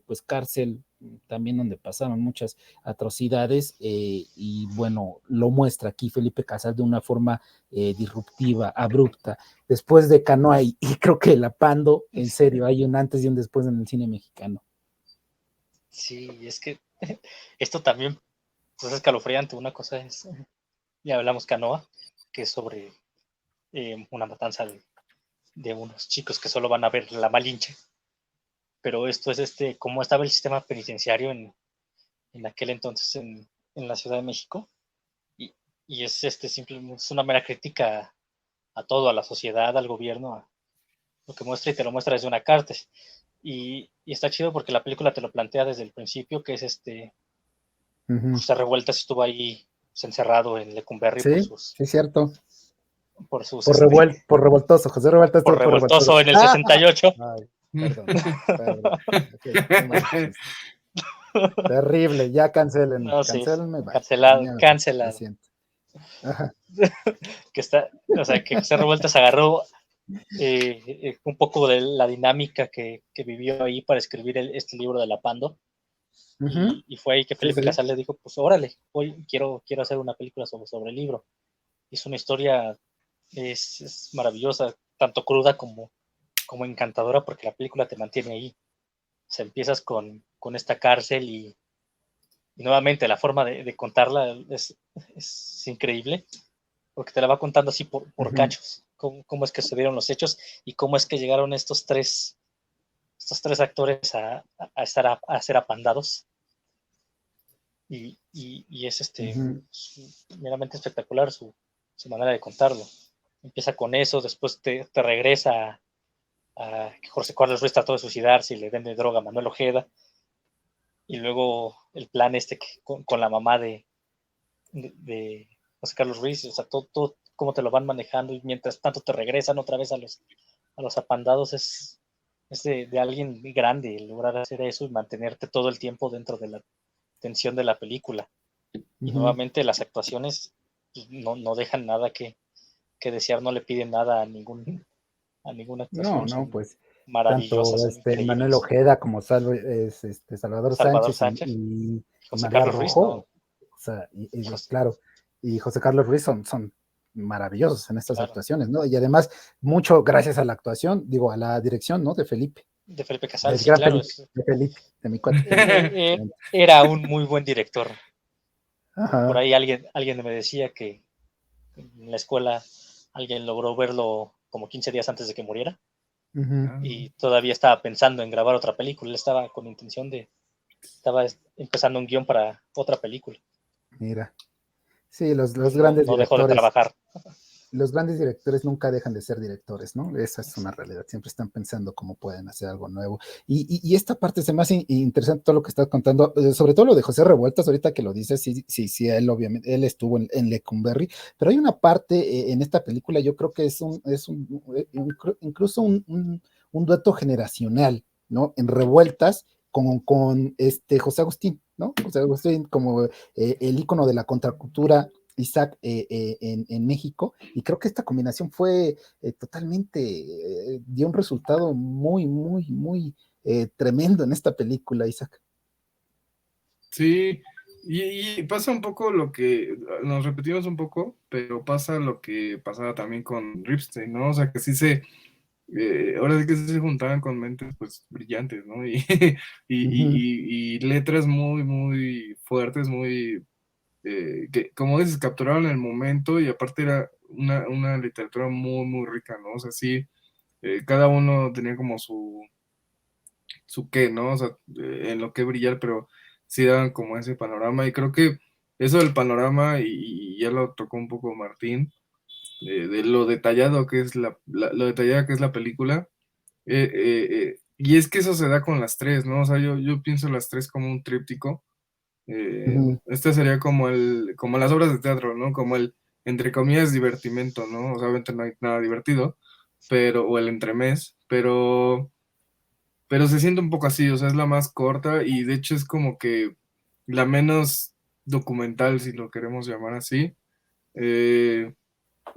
A: pues cárcel también donde pasaron muchas atrocidades y bueno, lo muestra aquí Felipe Casals de una forma disruptiva, abrupta. Después de Canoa y creo que La Pando, en serio, hay un antes y un después en el cine mexicano.
C: Sí, es que esto también pues, es escalofriante. Una cosa es, ya hablamos Canoa, que es sobre una matanza de unos chicos que solo van a ver la Malinche. Pero esto es cómo estaba el sistema penitenciario en aquel entonces en la Ciudad de México. Y, y es es una mera crítica a todo, a la sociedad, al gobierno, a lo que muestra y te lo muestra desde una cárcel. Y está chido porque la película te lo plantea desde el principio, que es José Revueltas estuvo ahí pues, encerrado en Lecumberri
A: Sí, sí, es cierto.
C: por sus
A: Por revoltoso, José Revueltas
C: por
A: estuvo por revoltoso.
C: revoltoso en el 68.
A: Ay, perdón. Okay, qué mal chiste. Terrible, ya cancelenme,
C: No, sí,
A: cancelenme, bye.
C: cancelado,
A: Ya me voy, lo
C: cancelado.
A: siento. Ajá.
C: O sea, que José Revueltas agarró un poco de la dinámica que vivió ahí para escribir este libro de La Pando. Y fue ahí que
A: Sí,
C: Felipe
A: sí.
C: Casal le dijo, pues órale, hoy quiero hacer una película sobre el libro. Es una historia, es maravillosa, tanto cruda como encantadora, porque la película te mantiene ahí. O sea, empiezas con esta cárcel y nuevamente la forma de contarla es increíble, porque te la va contando así por cachos, cómo es que se dieron los hechos y cómo es que llegaron estos tres actores a ser apandados. Y es meramente espectacular su manera de contarlo. Empieza con eso, después te regresa a que José Carlos Ruiz trató de suicidarse y le vende droga a Manuel Ojeda. Y luego el plan con la mamá de José Carlos Ruiz, o sea, todo cómo te lo van manejando y mientras tanto te regresan otra vez a los apandados es de alguien grande lograr hacer eso y mantenerte todo el tiempo dentro de la tensión de la película. Y nuevamente las actuaciones pues, no dejan nada que desear, no le piden nada a ninguna actuación.
A: No, pues
C: maravillosas,
A: tanto
C: son increíbles.
A: Manuel Ojeda como Salvador
C: Salvador
A: Sánchez
C: Sánchez,
A: y
C: José
A: María
C: Carlos Ruiz,
A: Rojo,
C: ¿no?
A: o sea,
C: José-
A: claro, y José Carlos Ruiz son maravillosos en estas
C: claro,
A: actuaciones, ¿no? Y además, mucho gracias a la actuación, digo, a la dirección, ¿no? De Felipe,
C: de Felipe Casal,
A: del
C: sí,
A: gran
C: claro,
A: Felipe, de Felipe, de mi cuate. Excelente.
C: era un muy buen director. Por
A: Ajá.
C: ahí alguien me decía que en la escuela alguien logró verlo como 15 días antes de que muriera
A: Ujú.
C: y todavía estaba pensando en grabar otra película. Él estaba con intención estaba empezando un guión para otra película.
A: Mira, sí, los
C: No,
A: grandes
C: no dejó de
A: directores.
C: trabajar.
A: Los grandes directores nunca dejan de ser directores, ¿no? Esa es una realidad. Siempre están pensando cómo pueden hacer algo nuevo. Y esta parte se me hace interesante todo lo que estás contando, sobre todo lo de José Revueltas, ahorita que lo dices, sí, sí, sí, él obviamente, él estuvo en Lecumberri, pero hay una parte en esta película, yo creo que incluso un dueto generacional, ¿no? En Revueltas con José Agustín, ¿no? José Agustín como el ícono de la contracultura Isaac en México, y creo que esta combinación fue totalmente, dio un resultado muy, muy, muy tremendo en esta película, Isaac.
B: Sí, y pasa un poco lo que, nos repetimos un poco, pero pasa lo que pasaba también con Ripstein, ¿no? O sea, que sí ahora sí que sí se juntaban con mentes pues brillantes, ¿no?
A: Ujú,
B: Y letras muy, muy fuertes, muy, que como dices, capturaron el momento y aparte era una literatura muy, muy rica, ¿no? O sea, sí, cada uno tenía como su qué, ¿no? O sea, en lo que brillar, pero sí daban como ese panorama y creo que eso del panorama, y ya lo tocó un poco Martín, de lo detallado que es lo detallada que es la película, y es que eso se da con las tres, ¿no? O sea, yo pienso las tres como un tríptico.
A: ujú,
B: Este sería como las obras de teatro, ¿no? Como el, entre comillas, divertimento, ¿no? O sea, obviamente no hay nada divertido, o el entremés, pero se siente un poco así, o sea, es la más corta y de hecho es como que la menos documental, si lo queremos llamar así. Eh,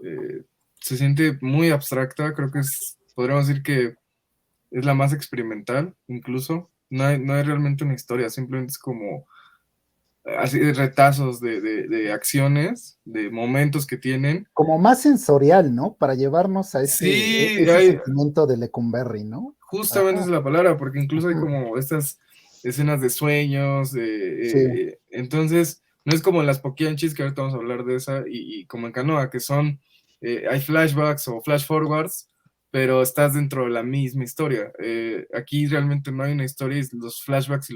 B: eh, Se siente muy abstracta, creo que podríamos decir que es la más experimental, incluso. No hay realmente una historia, simplemente es como así de retazos de acciones, de momentos que tienen.
A: como más sensorial, ¿no? Para llevarnos a
B: Sí,
A: ese sentimiento de Lecumberri, ¿no?
B: justamente
A: Ajá,
B: esa es la palabra, porque incluso hay
A: ujú,
B: como estas escenas de sueños,
A: sí,
B: entonces no es como en las Poquianchis, que ahorita vamos a hablar de esa, y como en Canoa, que son, hay flashbacks o flash forwards, pero estás dentro de la misma historia. Aquí realmente no hay una historia y los flashbacks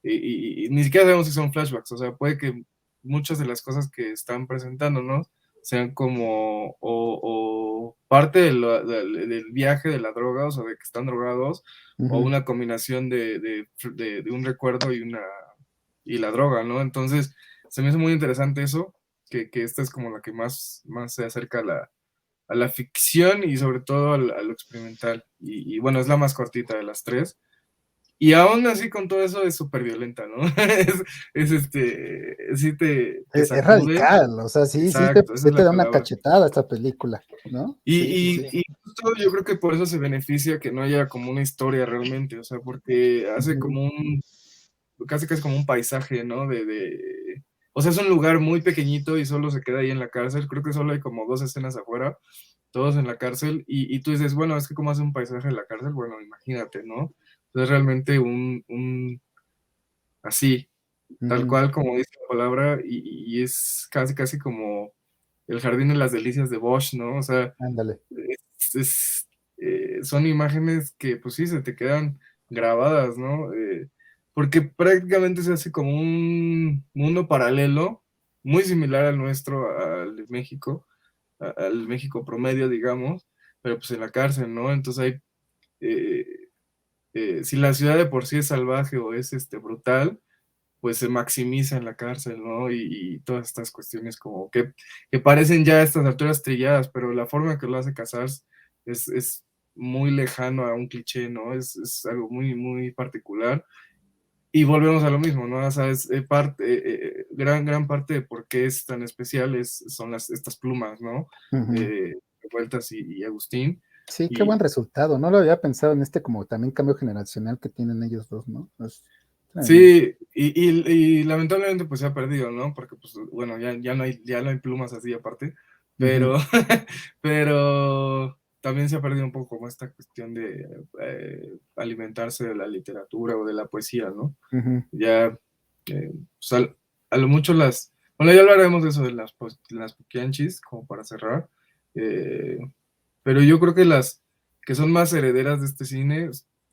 B: y ni siquiera sabemos si son flashbacks, o sea, puede que muchas de las cosas que están presentándonos sean como o parte del viaje de la droga, o sea, de que están drogados, o
A: ujú.
B: una combinación de un recuerdo y la droga, ¿no? Entonces, se me hace muy interesante eso, que esta es como la que más se acerca a la ficción y sobre todo a lo experimental. Y bueno, es la más cortita de las tres. Y aún así con todo eso es súper violenta, ¿no? Sí te
A: Es
B: sacude.
A: radical, o sea, sí,
B: Exacto, esa
A: sí
B: es
A: te
B: la
A: da una
B: palabra.
A: cachetada esta película, ¿no? Sí, sí, sí.
C: Sí,
B: Y justo yo creo que por eso se beneficia que no haya como una historia realmente, o sea, porque hace
A: Ujú,
B: como casi como un paisaje, ¿no? O sea, es un lugar muy pequeñito y solo se queda ahí en la cárcel, creo que solo hay como dos escenas afuera, todos en la cárcel, y tú dices, bueno, es que como hace un paisaje en la cárcel, bueno, imagínate, ¿no? Es realmente así, tal
A: ujú,
B: cual como dice la palabra, y es casi como el jardín de las delicias de Bosch, ¿no? O sea,
A: ándale.
B: son imágenes que pues sí se te quedan grabadas, ¿no? Porque prácticamente se hace como un mundo paralelo, muy similar al nuestro, al México, al México promedio, digamos, pero pues en la cárcel, ¿no? Entonces hay, eh, si la ciudad de por sí es salvaje o es brutal, pues se maximiza en la cárcel, ¿no? Y todas estas cuestiones como que parecen ya a estas alturas trilladas, pero la forma que lo hace Casals es muy lejano a un cliché, ¿no? Es algo muy, muy particular. Y volvemos a lo mismo, ¿no? O sea, gran parte de por qué es tan especial son estas plumas, ¿no?
A: Ujú.
B: Vueltas y Agustín.
A: Sí, qué
B: Y
A: buen resultado. No lo había pensado en este como también cambio generacional que tienen ellos dos, ¿no? Tremendo.
B: sí, y lamentablemente pues se ha perdido, ¿no? Porque pues bueno, ya no hay plumas así aparte, pero, pero también se ha perdido un poco como esta cuestión de alimentarse de la literatura o de la poesía, ¿no?
A: Ujú.
B: Ya, pues, a lo mucho bueno, ya hablaremos de eso de de las poquianchis, como para cerrar, eh, pero yo creo que las que son más herederas de este cine,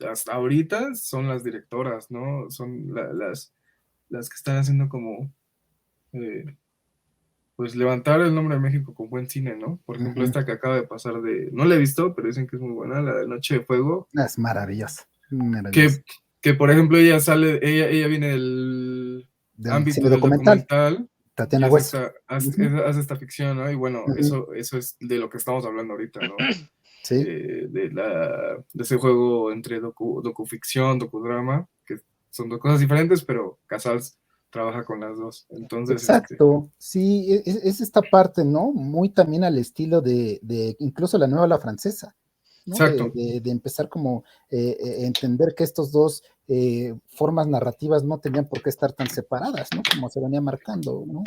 B: hasta ahorita, son las directoras, ¿no? Son las que están haciendo como, eh, pues, levantar el nombre de México con buen cine, ¿no? Por ejemplo,
A: Ujú.
B: esta que acaba de pasar no la he visto, pero dicen que es muy buena, la de Noche de Fuego,
A: Es maravilloso, maravilloso.
B: que, que por ejemplo, ella viene del
A: Del
B: ámbito
A: cine
B: del
A: documental,
B: documental y
A: Tatiana Hueso. Ujú,
B: hace esta ficción, ¿no? Y bueno,
A: ujú.
B: eso es de lo que estamos hablando ahorita, ¿no?
A: Sí,
B: De ese juego entre docuficción, docudrama, que son dos cosas diferentes, pero Casals trabaja con las dos. Entonces,
A: exacto. Sí, es esta parte, ¿no? Muy también al estilo de incluso la nueva ola francesa, ¿no?
B: exacto,
A: De empezar como entender que estos dos formas narrativas no tenían por qué estar tan separadas, ¿no? Como se venía marcando, ¿no?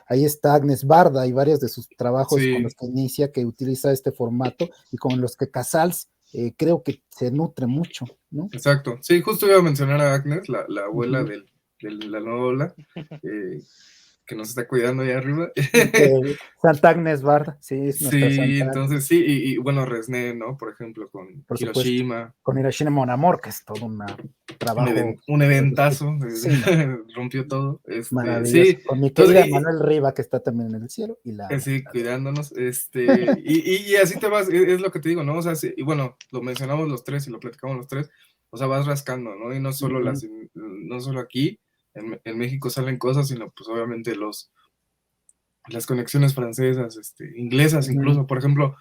A: Ahí está Agnes Barda y varios de sus trabajos con
B: sí,
A: los que inicia, que utiliza este formato y con los que Casals creo que se nutre mucho, ¿no?
B: exacto. Sí, justo iba a mencionar a Agnes, la abuela
A: Ujú.
B: de la nueva ola, eh, que nos está cuidando ahí arriba.
A: Santa Agnes Barda, sí, es nuestra
B: Sí,
A: Santa Agnes.
B: entonces sí, y bueno, Resné, ¿no? Por ejemplo, con
A: Por supuesto,
B: Hiroshima,
A: con Hiroshima Mon Amour, que es todo un trabajo,
B: un eventazo,
A: sí, no,
B: rompió todo.
A: maravilloso.
B: Sí,
A: Con mi
B: entonces,
A: querida Manuel Riva, que está también en el cielo, y la amo.
B: sí, cuidándonos, y así te vas, es lo que te digo, ¿no? O sea, sí, y bueno, lo mencionamos los tres y lo platicamos los tres, o sea, vas rascando, ¿no? Y no solo
A: Ujú,
B: no solo aquí, en México salen cosas, sino pues obviamente las conexiones francesas, inglesas
A: ujú.
B: incluso, por ejemplo,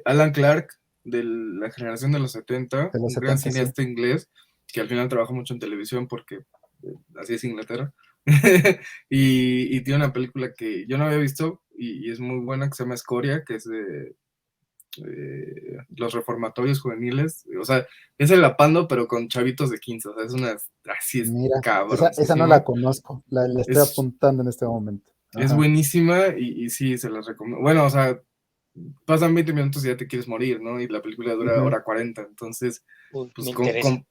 B: Alan Clark, de la generación de los 70,
A: De los
B: un gran
A: 70, sí.
B: cineasta inglés, que al final trabajó mucho en televisión porque así es Inglaterra, y tiene una película que yo no había visto y es muy buena, que se llama Escoria, que es de los reformatorios juveniles, o sea, es el Lapando, pero con chavitos de 15, o sea, así es
A: Mira, esa no la
B: cabroncísima,
A: conozco, la estoy
B: es,
A: apuntando en este momento.
B: es
A: Ajá.
B: buenísima y sí, se las recomiendo. Bueno, o sea, pasan 20 minutos y ya te quieres morir, ¿no? Y la película dura
A: Ujú.
B: hora 40, entonces,
C: Uy,
B: pues
C: me interesa.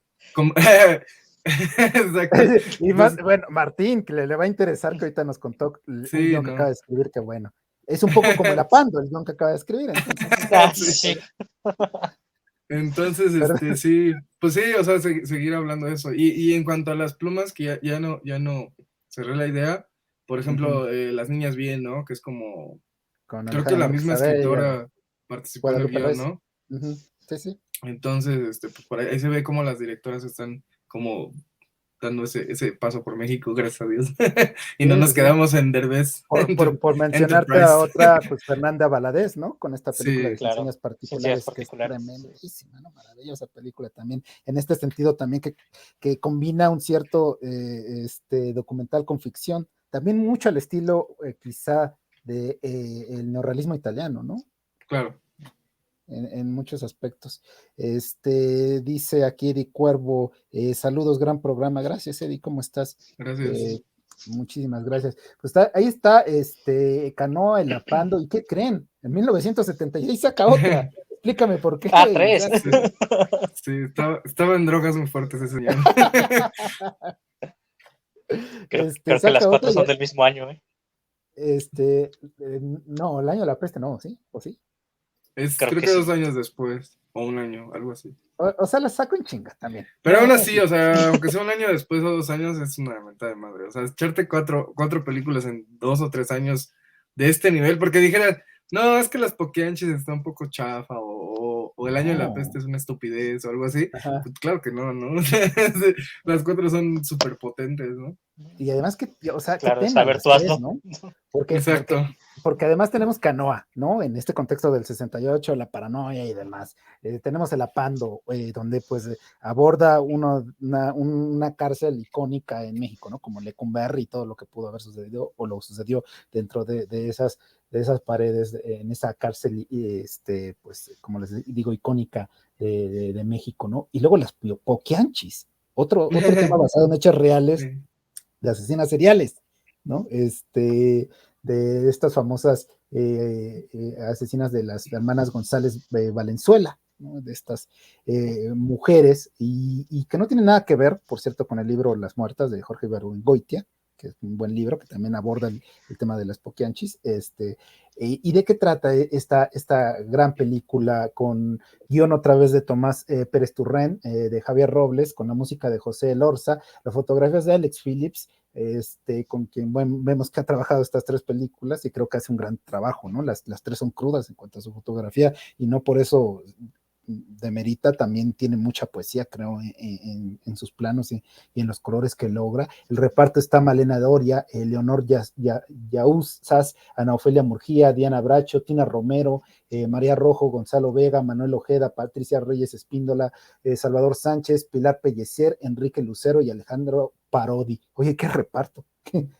B: Exacto.
A: Y más,
B: Entonces,
A: bueno, Martín, que le va a interesar, que ahorita nos contó un
B: sí,
A: guión que acaba
B: no.
A: de escribir, que bueno, es un poco como el Apando, el guión que acaba de escribir, entonces,
C: Ah,
B: Sí.
C: sí.
B: Entonces,
A: ¿verdad?
B: sí, pues sí, o sea, seguir hablando de eso. Y en cuanto a las plumas, que ya no cerré la idea, por
A: Ujú.
B: ejemplo, Las niñas bien, ¿no? Que es como,
A: Con
B: creo que
A: Alejandra
B: la
A: Márquez
B: misma
A: Abella,
B: escritora participó en el
A: Guadalupe
B: guión,
A: Reyes.
B: ¿no?
A: Ujú. Sí, sí.
B: Entonces, pues por ahí se ve como las directoras están como dando ese paso por México, gracias a Dios. Y no
A: Sí,
B: nos
A: sí, sí.
B: quedamos en Derbez
A: Por mencionarte a
B: Enterprise.
A: otra, pues Fernanda Valadez, ¿no? Con esta película de
B: Sí,
A: Sin
C: Claro.
A: Señas
C: Sin series
A: Particulares, que es
C: particulares.
A: tremendísima, ¿no? Maravillosa película también. En este sentido también que combina un cierto documental con ficción, también mucho al estilo quizá de el neorrealismo italiano, ¿no?
B: claro,
A: En muchos aspectos. Dice aquí Eddie Cuervo, saludos, gran programa. Gracias, Eddie, ¿cómo estás?
B: gracias.
A: Eh, Muchísimas gracias. Pues ahí está, Canoa, el Apando, ¿y qué creen? En 1976 saca otra. Explícame por qué,
C: Ah, tres.
A: Isaac.
B: Sí, sí, estaba en drogas muy fuertes ese señor.
C: Creo que las
A: Saca otra
C: cuatro
A: y
C: son del mismo año, ¿eh?
A: no, el año de la peste no, ¿sí? ¿O sí?
C: Creo
B: Creo
C: que
B: que dos
C: sí.
B: años después, o un año, algo así.
A: O sea, la saco en chinga también.
B: Pero aún
A: No,
B: así, o sea, aunque sea un año después o 2 años, es una mentada de madre. O sea, echarte cuatro películas en 2 o 3 años de este nivel, porque dijera, no, es que las Pokéanchis está un poco chafa, o el año de la peste
A: no.
B: es una estupidez, o algo así.
A: Ajá.
B: Pues claro que no, ¿no? Las cuatro son súper potentes, ¿no?
A: Y además que, o sea, qué
C: Claro,
A: tema
C: saber
A: las
C: tú
A: tres,
C: hazlo.
A: ¿no? Porque
B: Exacto.
A: porque además tenemos Canoa, ¿no? En este contexto del 68, la paranoia y demás. Tenemos el Apando, donde pues aborda una cárcel icónica en México, ¿no? Como Lecumberri y todo lo que pudo haber sucedido o lo sucedió dentro de esas paredes, en esa cárcel, pues, como les digo, icónica de México, ¿no? Y luego las poquianchis, otro tema basado en hechos reales de asesinas seriales, ¿no? De estas famosas asesinas de las hermanas González Valenzuela, ¿no? De estas mujeres, y que no tiene nada que ver, por cierto, con el libro Las Muertas de Jorge Ibargüengoitia, que es un buen libro que también aborda el tema de las poquianchis. ¿Y de qué trata esta gran película con guión otra vez de Tomás Pérez Turrén, de Javier Robles, con la música de José Elorza, las fotografías de Alex Phillips, con quien vemos que ha trabajado estas 3 películas y creo que hace un gran trabajo, ¿no? Las 3 son crudas en cuanto a su fotografía y no por eso demerita, también tiene mucha poesía, creo, en sus planos y en los colores que logra. El reparto está Malena Doria, Leonor Yauzas, Ana Ofelia Murgía, Diana Bracho, Tina Romero, María Rojo, Gonzalo Vega, Manuel Ojeda, Patricia Reyes Espíndola, Salvador Sánchez, Pilar Pellecer, Enrique Lucero y Alejandro Parodi. Oye, qué reparto.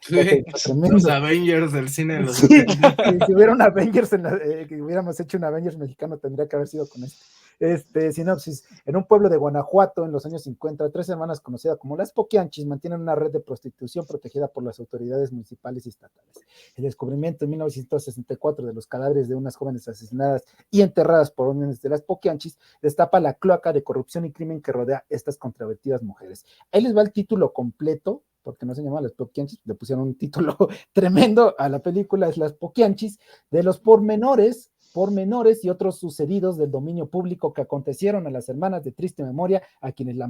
B: Sí, los Avengers del cine de los 70.
A: Si hubiera un Avengers, que hubiéramos hecho un Avengers mexicano, tendría que haber sido con esto. Sinopsis: en un pueblo de Guanajuato en los años 50, 3 hermanas conocidas como las Poquianchis mantienen una red de prostitución protegida por las autoridades municipales y estatales. El descubrimiento en 1964 de los cadáveres de unas jóvenes asesinadas y enterradas por órdenes de las Poquianchis destapa la cloaca de corrupción y crimen que rodea estas controvertidas mujeres. Ahí les va el título completo, porque no se llama Las Poquianchis, le pusieron un título tremendo a la película, es Las Poquianchis, de los pormenores y otros sucedidos del dominio público que acontecieron a las hermanas de triste memoria, a quienes la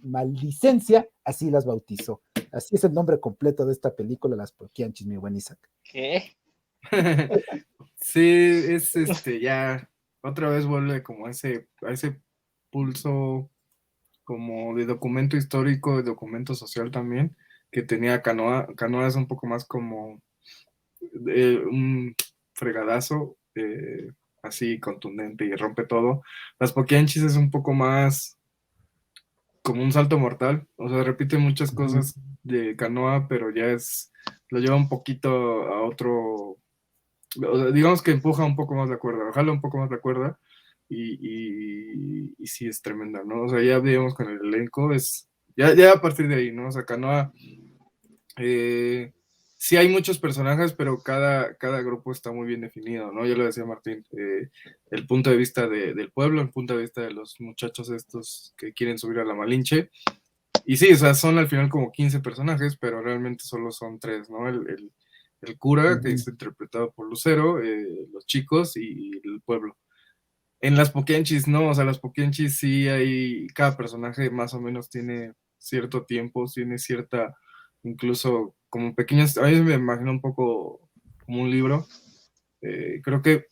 A: maldicencia así las bautizó. Así es el nombre completo de esta película, Las Poquianchis, mi buen Isaac.
C: ¿Qué?
B: Sí, es ya otra vez vuelve como a ese pulso como de documento histórico, de documento social también, que tenía Canoa. Canoa es un poco más como un fregadazo, así contundente y rompe todo. Las Poquianchis es un poco más como un salto mortal, o sea, repite muchas cosas de Canoa, pero ya lo lleva un poquito a otro, o sea, digamos que empuja un poco más la cuerda, jala un poco más la cuerda, y sí es tremenda, ¿no? O sea, ya veíamos con el elenco, ya a partir de ahí, ¿no? O sea, Canoa, sí hay muchos personajes, pero cada grupo está muy bien definido, ¿no? Ya lo decía Martín, el punto de vista del pueblo, el punto de vista de los muchachos estos que quieren subir a la Malinche, y sí, o sea, son al final como 15 personajes, pero realmente solo son 3, ¿no? El cura, que es interpretado por Lucero, los chicos y el pueblo. En las Poquianchis no, o sea, las Poquianchis sí cada personaje más o menos tiene cierto tiempo, tiene cierta, incluso como pequeños, a mí me imagino un poco como un libro. Creo que,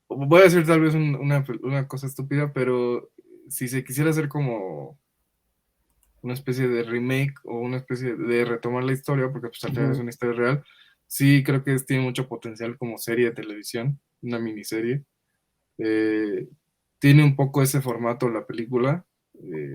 B: voy a decir tal vez una cosa estúpida, pero si se quisiera hacer como una especie de remake o una especie de retomar la historia, porque pues al final es una historia real, sí creo que tiene mucho potencial como serie de televisión, una miniserie. Tiene un poco ese formato la película.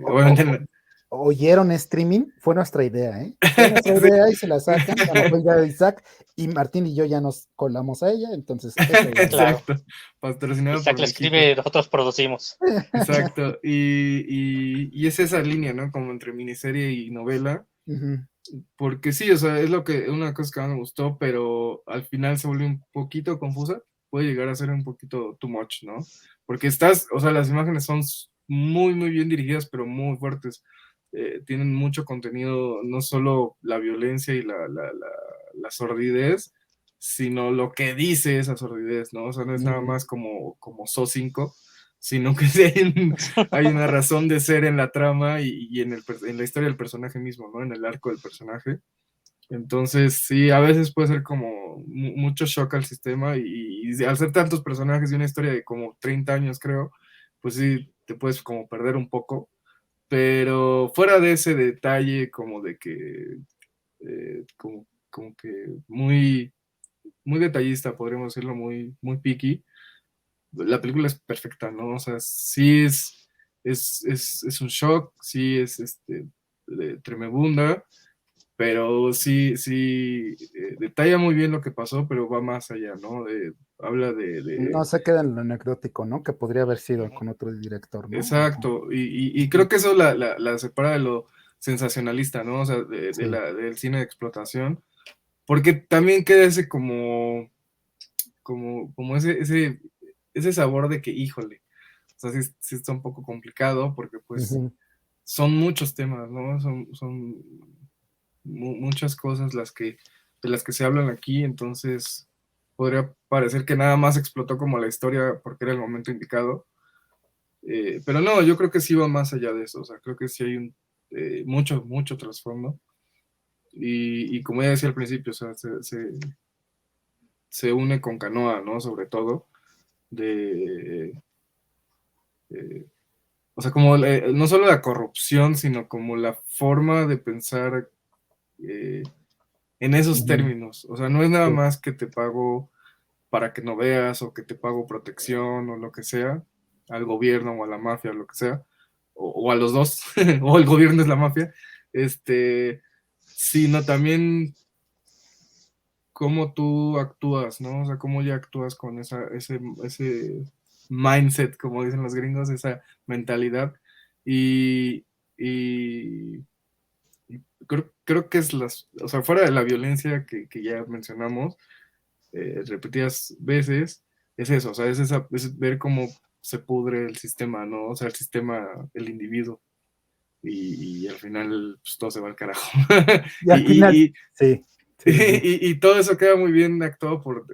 B: Obviamente.
A: ¿Oyeron streaming? Fue nuestra idea, ¿eh? Fue nuestra idea y se la sacan. Bueno, fue ya de Isaac y Martín y yo ya nos colamos a ella, entonces.
B: Exacto. Patrocinado
C: Isaac
B: por
C: le escribe, nosotros producimos.
B: Exacto. Y es esa línea, ¿no? Como entre miniserie y novela. Porque sí, o sea, es una cosa que más me gustó, pero al final se vuelve un poquito confusa. Puede llegar a ser un poquito too much, ¿no? Porque o sea, las imágenes son muy, muy bien dirigidas, pero muy fuertes. Tienen mucho contenido, no solo la violencia y la sordidez, sino lo que dice esa sordidez, ¿no? O sea, no es nada más como Saw 5, sino que hay una razón de ser en la trama y en la historia del personaje mismo, ¿no? En el arco del personaje. Entonces, sí, a veces puede ser como mucho shock al sistema y al ser tantos personajes y una historia de como 30 años, creo, pues sí, te puedes como perder un poco. Pero fuera de ese detalle como de que como como que muy, muy detallista, podríamos decirlo, muy, muy picky. La película es perfecta, ¿no? O sea, sí es un shock, sí es tremebunda, pero sí detalla muy bien lo que pasó, pero va más allá, ¿no? Habla
A: No se queda en lo anecdótico, ¿no? Que podría haber sido con otro director, ¿no?
B: Exacto, y creo que eso la separa de lo sensacionalista, ¿no? O sea,
A: Sí.
B: del cine de explotación, porque también queda ese como ese sabor de que, híjole, o sea, sí está un poco complicado, porque pues
A: Ujú.
B: son muchos temas, ¿no? Son muchas cosas de las que se hablan aquí, entonces podría parecer que nada más explotó como la historia porque era el momento indicado. Pero no, yo creo que sí va más allá de eso, o sea, creo que sí hay mucho trasfondo. Y como ya decía al principio, o sea, se une con Canoa, ¿no? Sobre todo, de, o sea, como no solo la corrupción, sino como la forma de pensar eh, en esos
A: Ujú.
B: términos. O sea, no es nada
A: Sí.
B: más que te pago para que no veas o que te pago protección o lo que sea, al gobierno o a la mafia o lo que sea, o a los dos, o el gobierno es la mafia, sino también cómo tú actúas, ¿no? O sea, cómo ya actúas con ese mindset, como dicen los gringos, esa mentalidad. Y, y, y creo que o sea, fuera de la violencia que ya mencionamos, repetidas veces, es eso, o sea, es ver cómo se pudre el sistema, ¿no? O sea, el sistema, el individuo, y al final pues, todo se va al carajo.
A: Y al final,
B: y, y,
A: sí, sí, sí.
B: y todo eso queda muy bien actuado por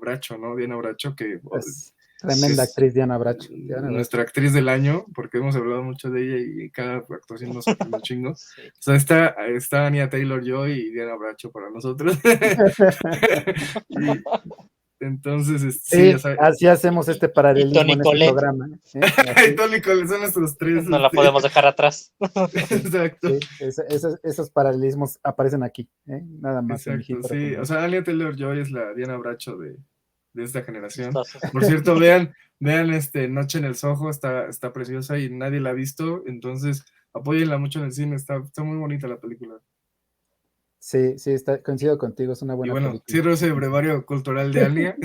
B: Bracho, ¿no? Diana Bracho, que
A: Es tremenda
B: es
A: actriz Diana Bracho. Diana Bracho.
B: nuestra actriz del año, porque hemos hablado mucho de ella y cada actuación nos sorprende un chingo. O
C: Sí.
B: sea, está Anya Taylor-Joy y Diana Bracho para nosotros. Y entonces, sí, o
A: Sí,
B: sea,
A: así hacemos este
C: Y
A: paralelismo
C: Toni
A: en este
C: Collette,
A: programa. Así,
B: Tony Cole son nuestros tres,
C: no la podemos dejar atrás.
A: sí,
B: exacto.
A: sí, esos paralelismos aparecen aquí, nada más, en
B: Exacto,
A: Mijito
B: sí. O
A: Recomienda.
B: sea, Anya Taylor-Joy es la Diana Bracho de esta generación.
C: Entonces,
B: Por cierto, vean Noche en el Soho, está preciosa y nadie la ha visto, entonces apóyenla mucho en el cine, está muy bonita la película.
A: Sí, sí, coincido contigo, es una
B: Y
A: buena
B: bueno,
A: película.
B: cierro ese brevario cultural de Anya.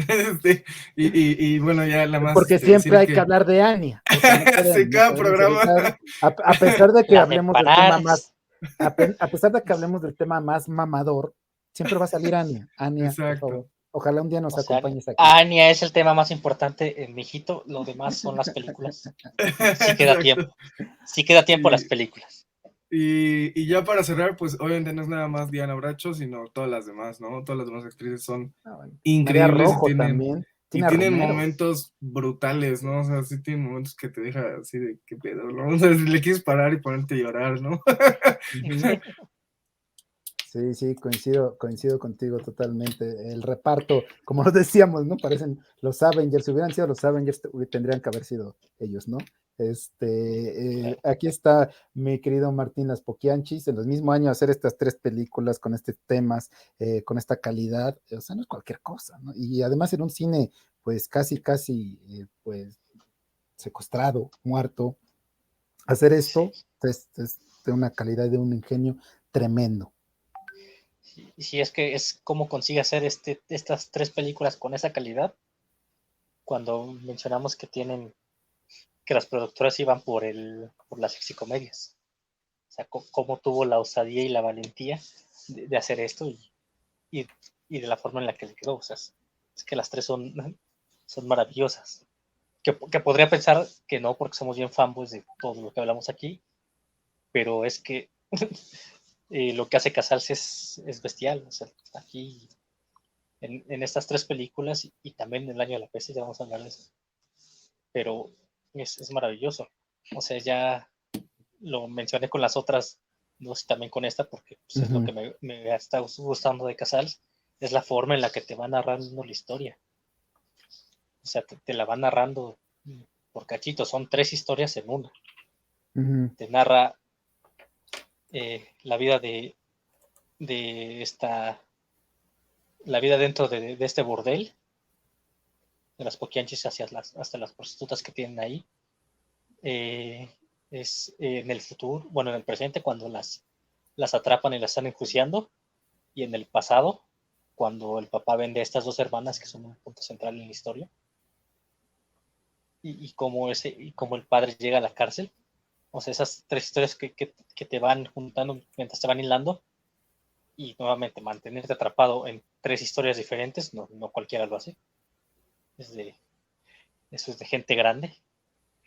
B: y bueno, ya la más
A: Porque siempre
B: decir
A: hay que
B: que
A: hablar de Anya, o sea,
B: sí,
A: no
B: cada
A: podemos
B: programa.
A: evitar, a pesar de que
C: la de
A: hablemos del tema más,
C: empanadas.
A: a pesar de que hablemos del tema más mamador, siempre va a salir Anya. Anya, por favor.
B: Exacto.
A: Ojalá un día nos
C: O sea,
A: acompañes aquí.
C: Anya es el tema más importante en Mijito, lo demás son las películas. Sí queda
B: Exacto.
C: tiempo. Sí queda tiempo las
B: Sí.
C: películas.
B: Y ya para cerrar, pues obviamente no es nada más Diana Bracho, sino todas las demás, ¿no? Todas las demás actrices son
A: Ah, bueno. María
B: increíbles
A: Rojo también,
B: y
A: Tina
B: tienen
A: Romero.
B: momentos brutales, ¿no? O sea, sí tienen momentos que te deja así de qué pedo, ¿no? O sea, si le quieres parar y ponerte a llorar, ¿no?
A: Ujú. Sí, sí, coincido contigo totalmente. El reparto, como nos decíamos, ¿no? Parecen los Avengers, si hubieran sido los Avengers, tendrían que haber sido ellos, ¿no? Aquí está mi querido Martín Laspoquianchis, en el mismo año hacer estas tres películas con estos temas, con esta calidad, o sea, no es cualquier cosa, ¿no? Y además en un cine, pues casi, pues secuestrado, muerto, hacer
C: Sí.
A: esto es de una calidad, de un ingenio tremendo.
C: Y si es que es cómo consigue hacer estas tres películas con esa calidad, cuando mencionamos que las productoras iban por las sexicomedias. O sea, cómo tuvo la osadía y la valentía de hacer esto y, y de la forma en la que le quedó. O sea, es que las tres son maravillosas. Que podría pensar que no, porque somos bien fanboys de todo lo que hablamos aquí, pero es que lo que hace Casals es bestial. O sea, aquí en estas tres películas y también en el año de la peste, ya vamos a hablar de eso, pero es maravilloso. O sea, ya lo mencioné con las otras dos y también con esta, porque pues, es lo
A: Ujú.
C: que me está gustando de Casals, es la forma en la que te va narrando la historia. O sea, te la va narrando por cachitos, son tres historias en una.
A: Ujú.
C: Te narra la vida de esta la vida dentro de este bordel, de las poquianchis hasta las prostitutas que tienen ahí. Es en el futuro, bueno, en el presente, cuando las atrapan y las están enjuiciando, y en el pasado, cuando el papá vende a estas dos hermanas, que son un punto central en la historia, y cómo el padre llega a la cárcel. O sea, esas tres historias que te van juntando mientras te van hilando, y nuevamente mantenerte atrapado en tres historias diferentes, no cualquiera lo hace. Eso es de gente grande.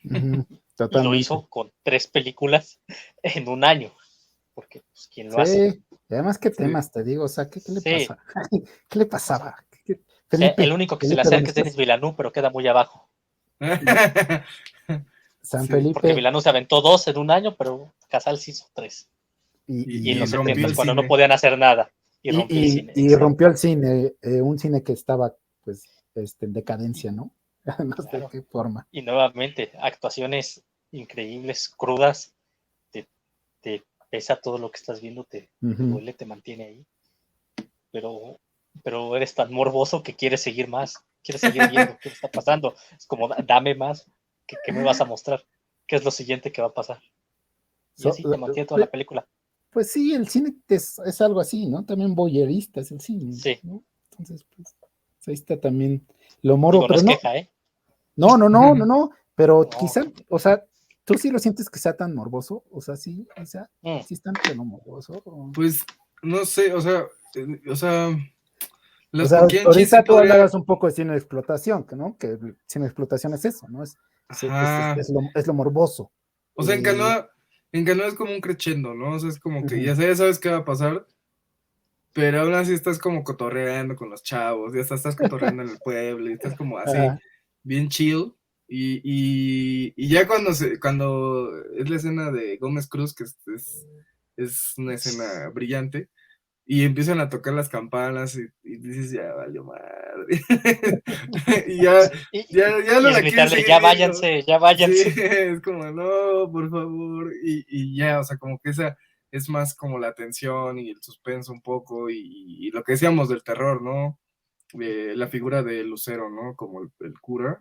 A: Ujú,
C: Y lo
A: totalmente.
C: hizo con 3 películas en un año. Porque, pues, ¿quién lo hace?
A: Sí, y además, ¿qué
B: Sí.
A: temas te digo? O sea, ¿qué le
C: Sí.
A: pasa? ¿Qué le pasaba?
C: O sea,
A: Felipe,
C: el único que se le
A: Felipe, ¿dónde
C: acerca es Denis
A: estás?
C: Villeneuve, pero queda muy abajo.
A: San
B: Sí.
C: Porque
A: Felipe,
C: Villeneuve se aventó 2 en un año, pero Casals hizo 3. Y en
B: Y
C: los
B: rompió
C: 70,
B: el
C: cuando no
B: cine.
C: podían hacer nada. Y rompió el cine.
A: y rompió el cine, un cine que estaba, pues, en decadencia, ¿no? No sé de
C: Claro.
A: qué forma.
C: Y nuevamente, actuaciones increíbles, crudas. Te pesa todo lo que estás viendo, te duele, te mantiene ahí. Pero eres tan morboso que quieres seguir más. Quieres seguir viendo qué está pasando. Es como, dame más. ¿Qué me vas a mostrar? ¿Qué es lo siguiente que va a pasar? Y así te mantiene toda la película.
A: Pues sí, el cine es algo así, ¿no? También voyerista es el cine,
C: Sí.
A: ¿no? Entonces, pues, ahí está también lo morbo,
C: Digo, no
A: pero
C: es
A: no,
C: queja, ¿eh?
A: no, pero
C: No.
A: quizá, o sea, ¿tú sí lo sientes que sea tan morboso? O sea, sí, quizá, sí es tan tono morboso.
B: Pues, no sé, o sea,
A: O
B: las
A: sea,
B: poquianchis sí
A: ahorita tú
B: podría.
A: hablabas un poco de cine de explotación, ¿no? Que el cine de explotación es eso, ¿no?
B: Ajá.
A: Es lo morboso.
B: O sea, en Canoa es como un crescendo, ¿no? O sea, es como que ya sabes qué va a pasar, pero aún así estás como cotorreando con los chavos, ya estás cotorreando en el pueblo, y estás como así, bien chill. Y ya cuando es la escena de Gómez Cruz, que es una escena brillante, y empiezan a tocar las campanas y dices, ya valió madre. Y ya,
C: Sí.
B: ya no
C: Y es
B: la quieres
C: gritarle,
B: seguir
C: ya
B: viendo.
C: váyanse, ya
B: Sí,
C: váyanse.
B: es como, no, por favor. Y ya, o sea, como que esa es más como la tensión y el suspenso un poco y lo que decíamos del terror, ¿no? La figura de Lucero, ¿no? Como el cura.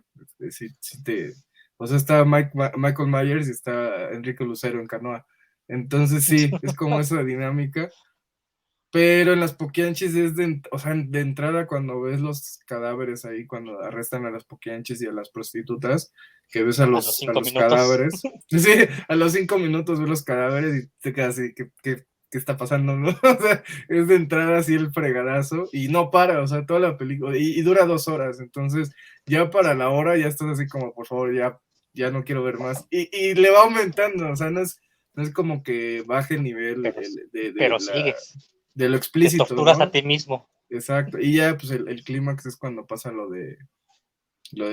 B: O sea, está Michael Myers y está Enrique Lucero en Canoa. Entonces sí, es como esa dinámica. Pero en las poquianchis o sea, de entrada cuando ves los cadáveres ahí, cuando arrestan a las poquianchis y a las prostitutas, que ves a
C: A los
B: los, a
C: 5
B: los
C: minutos.
B: cadáveres. Sí, a los 5 minutos ves los cadáveres y te quedas así, ¿qué está pasando, no? O sea, es de entrada así el fregadazo y no para, o sea, toda la película, y dura 2 horas, entonces ya para la hora ya estás así como, por favor, ya no quiero ver más. Y le va aumentando, o sea, no es como que baje el nivel
C: Pero sigues.
B: de lo
C: Te
B: explícito,
C: torturas a
B: ¿no?
C: ti mismo.
B: Exacto. Y ya, pues el clímax es cuando pasa lo de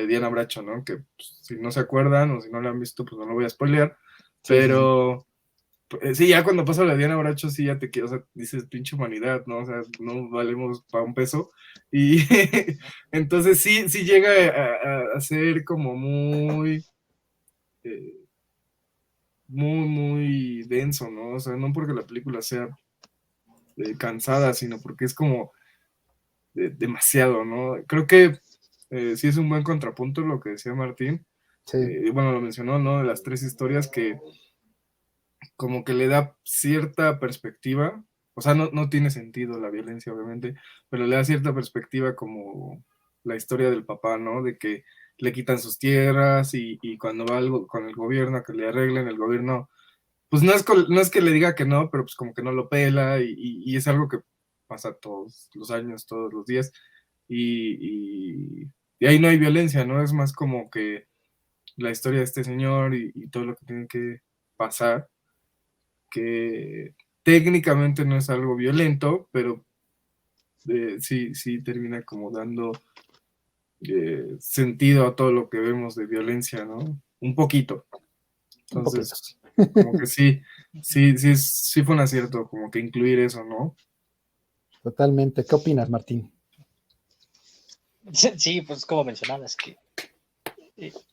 B: Diana Bracho, ¿no? Que pues, si no se acuerdan o si no lo han visto, pues no lo voy a spoilear. Pero sí, ya cuando pasa lo de Diana Bracho, sí ya te quiero, o sea, dices, pinche humanidad, ¿no? O sea, no valemos para un peso. Y entonces sí llega a ser como eh, muy denso, ¿no? O sea, no porque la película sea cansada, sino porque es como demasiado, ¿no? Creo que sí es un buen contrapunto lo que decía Martín. Bueno, lo mencionó, ¿no? De las tres historias que como que le da cierta perspectiva. O sea, no tiene sentido la violencia, obviamente, pero le da cierta perspectiva como la historia del papá, ¿no? De que le quitan sus tierras y cuando va algo con el gobierno a que le arreglen, el gobierno, pues no es que le diga que no, pero pues como que no lo pela y es algo que pasa todos los años, todos los días y ahí no hay violencia, ¿no? Es más como que la historia de este señor y todo lo que tiene que pasar, que técnicamente no es algo violento, pero sí termina como dando sentido a todo lo que vemos de violencia, ¿no? Un poquito. Entonces, como que sí fue un acierto, como que incluir eso, ¿no?
A: Totalmente. ¿Qué opinas, Martín?
C: Sí, pues como mencionaba, es que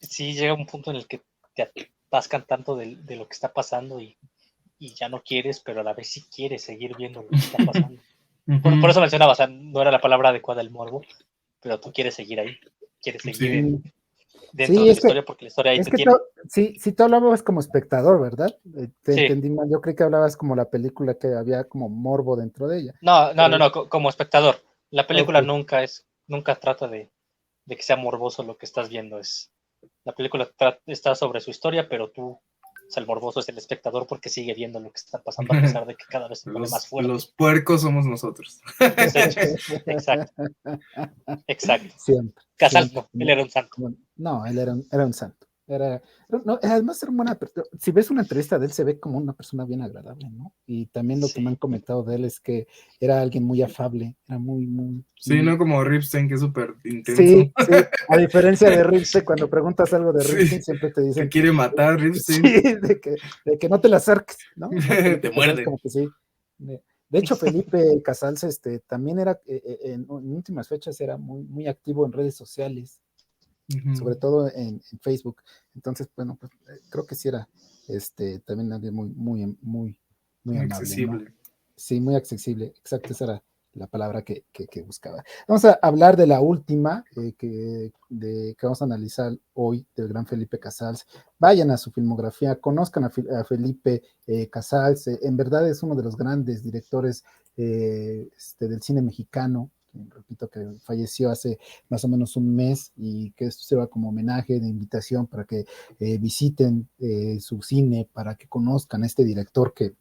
C: sí llega un punto en el que te atascan tanto de lo que está pasando y ya no quieres, pero a la vez sí quieres seguir viendo lo que está pasando. Por eso mencionaba, o sea, no era la palabra adecuada el morbo, pero tú quieres seguir ahí, quieres seguir dentro
A: Sí,
C: de la historia porque la historia ahí
A: es
C: te
A: que
C: tiene.
A: sí, tú hablabas como espectador, ¿verdad? Te
C: Sí,
A: entendí mal. Yo creí que hablabas como la película que había como morbo dentro de ella.
C: no, como espectador. La
A: Ok,
C: película nunca trata de que sea morboso lo que estás viendo. La película está sobre su historia, pero tú, o sea, el morboso es el espectador porque sigue viendo lo que está pasando a pesar de que cada vez se pone más fuerte.
B: Los puercos somos nosotros.
C: Los hechos, exacto, exacto.
A: siempre,
C: Casals
A: siempre.
C: no, él era un santo.
A: No, él era un santo. No, además era una buena persona. Si ves una entrevista de él, se ve como una persona bien agradable, ¿no? Y también lo que me han
C: Sí,
A: comentado de él es que era alguien muy afable, era
B: Sí, no como Ripstein, que es súper intenso.
A: Sí, sí. A diferencia de Ripstein, cuando preguntas algo de Ripstein,
B: Sí,
A: siempre te
B: que
A: dicen,
B: quiere matar Ripstein.
A: sí, de que no te la acerques, ¿no? No,
B: Te
A: Felipe Casals
B: muerde.
A: como que sí. De hecho, Felipe Casals también era, en últimas fechas, era muy activo en redes sociales, sobre todo en Facebook. Entonces, bueno, pues creo que sí era también alguien muy
B: Muy
A: amable, ¿no?
B: accesible.
A: Sí, muy accesible, exacto, esa era la palabra que buscaba. Vamos a hablar de la última que vamos a analizar hoy, del gran Felipe Casals. Vayan a su filmografía, conozcan a Felipe Casals, en verdad es uno de los grandes directores del cine mexicano. Repito que falleció hace más o menos un mes y que esto se va como homenaje de invitación para que visiten su cine, para que conozcan a este director que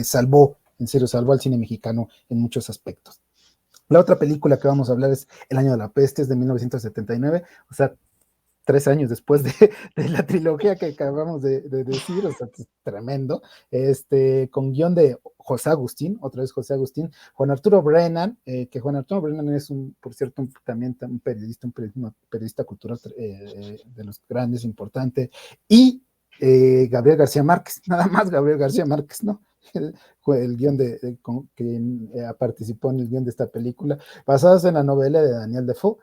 A: salvó, en serio, salvó al cine mexicano en muchos aspectos. La otra película que vamos a hablar es El año de la peste, es de 1979, o sea, 3 años después de la trilogía que acabamos de decir, o sea, es tremendo, con guión de José Agustín, otra vez José Agustín, Juan Arturo Brennan, que Juan Arturo Brennan es por cierto, también un periodista cultural de los grandes, importante, y Gabriel García Márquez, nada más Gabriel García Márquez, ¿no? El guión que participó en el guión de esta película, basados en la novela de Daniel Defoe,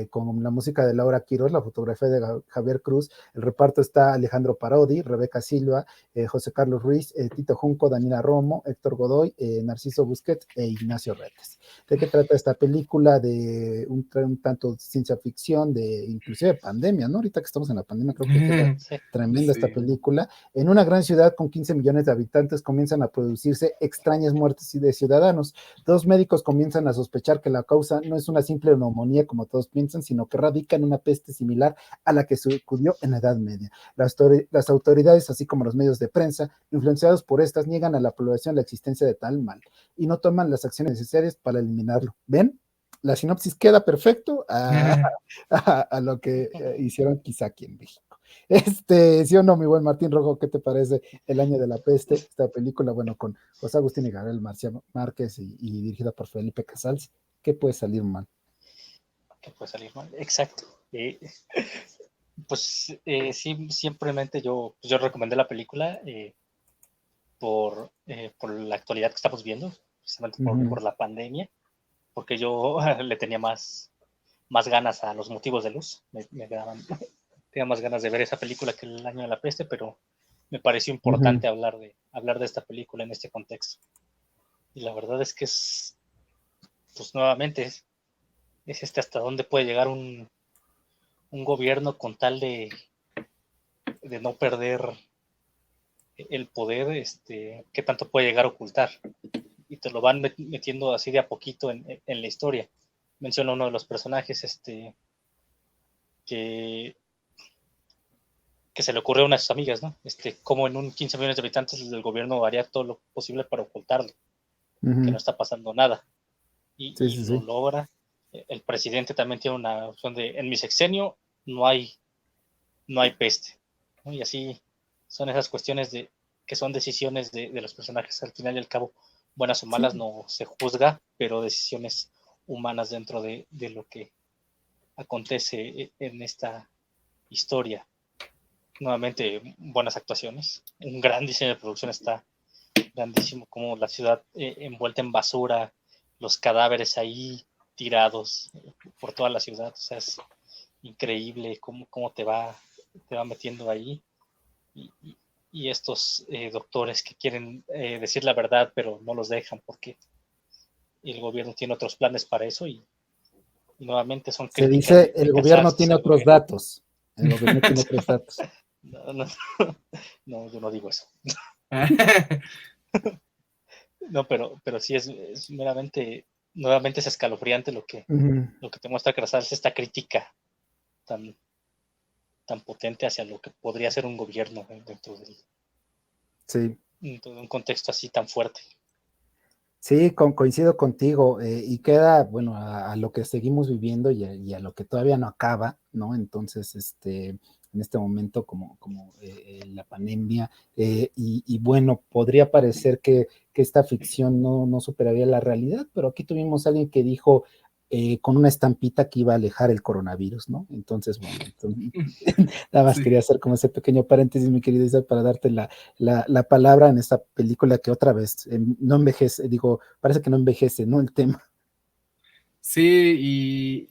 A: con la música de Laura Quiroz, la fotografía de Javier Cruz, el reparto está Alejandro Parodi, Rebeca Silva, José Carlos Ruiz, Tito Junco, Daniela Romo, Héctor Godoy, Narciso Busquets e Ignacio Retes. ¿De qué trata esta película? De un tanto ciencia ficción, inclusive pandemia, ¿no? Ahorita que estamos en la pandemia, creo que queda
C: sí.
A: tremenda esta
B: Sí.
A: película. En una gran ciudad con 15 millones de habitantes comienzan a producirse extrañas muertes de ciudadanos. Dos médicos comienzan a sospechar que la causa no es una simple neumonía como todos piensan, sino que radica en una peste similar a la que sucumbió en la Edad Media. Las autoridades, así como los medios de prensa, influenciados por estas, niegan a la población la existencia de tal mal y no toman las acciones necesarias para eliminarlo. ¿Ven? La sinopsis queda perfecto a lo que hicieron quizá aquí en México. ¿Sí o no, mi buen Martín Rojo? ¿Qué te parece El año de la peste? Esta película, bueno, con José Agustín y Gabriel Márquez y dirigida por Felipe Casals. ¿Qué puede salir mal?
C: Que puede salir mal. Exacto. Pues sí, simplemente yo recomendé la película por la actualidad que estamos viendo, precisamente por la pandemia, porque yo le tenía más ganas a Los motivos de luz, tenía más ganas de ver esa película que El año de la peste, pero me pareció importante hablar de esta película en este contexto. Y la verdad es que pues nuevamente, es hasta dónde puede llegar un gobierno con tal de no perder el poder, qué tanto puede llegar a ocultar. Y te lo van metiendo así de a poquito en la historia. Menciona uno de los personajes que, que se le ocurrió a una de sus amigas, ¿no? Como en un 15 millones de habitantes el gobierno haría todo lo posible para ocultarlo, que no está pasando nada.
A: Sí,
C: Y
A: sí,
C: lo
A: sí.
C: logra. El presidente también tiene una opción en mi sexenio no hay peste, ¿no? Y así son esas cuestiones que son decisiones de los personajes. Al final y al cabo, buenas o malas
A: Sí,
C: no se juzga, pero decisiones humanas dentro de lo que acontece en esta historia. Nuevamente, buenas actuaciones, un gran diseño de producción, está grandísimo, como la ciudad envuelta en basura, los cadáveres ahí tirados por toda la ciudad. O sea, es increíble cómo te va metiendo ahí. Y estos doctores que quieren decir la verdad, pero no los dejan porque el gobierno tiene otros planes para eso y nuevamente son
A: Se
C: críticas
A: dice,
C: de
A: el gobierno
C: Casals
A: tiene
C: al
A: otros
C: gobierno.
A: datos. El gobierno tiene otros datos.
C: No, no, yo no digo eso. No, pero sí es meramente, nuevamente es escalofriante lo que te muestra Casals, esta crítica tan, tan potente hacia lo que podría ser un gobierno dentro
A: Sí.
C: de un contexto así tan fuerte.
A: Sí, coincido contigo, y queda, bueno, a lo que seguimos viviendo y a lo que todavía no acaba, ¿no? Entonces, en este momento, como la pandemia, y bueno, podría parecer que esta ficción no superaría la realidad, pero aquí tuvimos a alguien que dijo con una estampita que iba a alejar el coronavirus, ¿no? Entonces, bueno, nada más
B: Sí.
A: quería hacer como ese pequeño paréntesis, mi querida Isa, para darte la palabra en esta película que otra vez no envejece, digo, parece que no envejece, ¿no? El tema.
B: Sí, y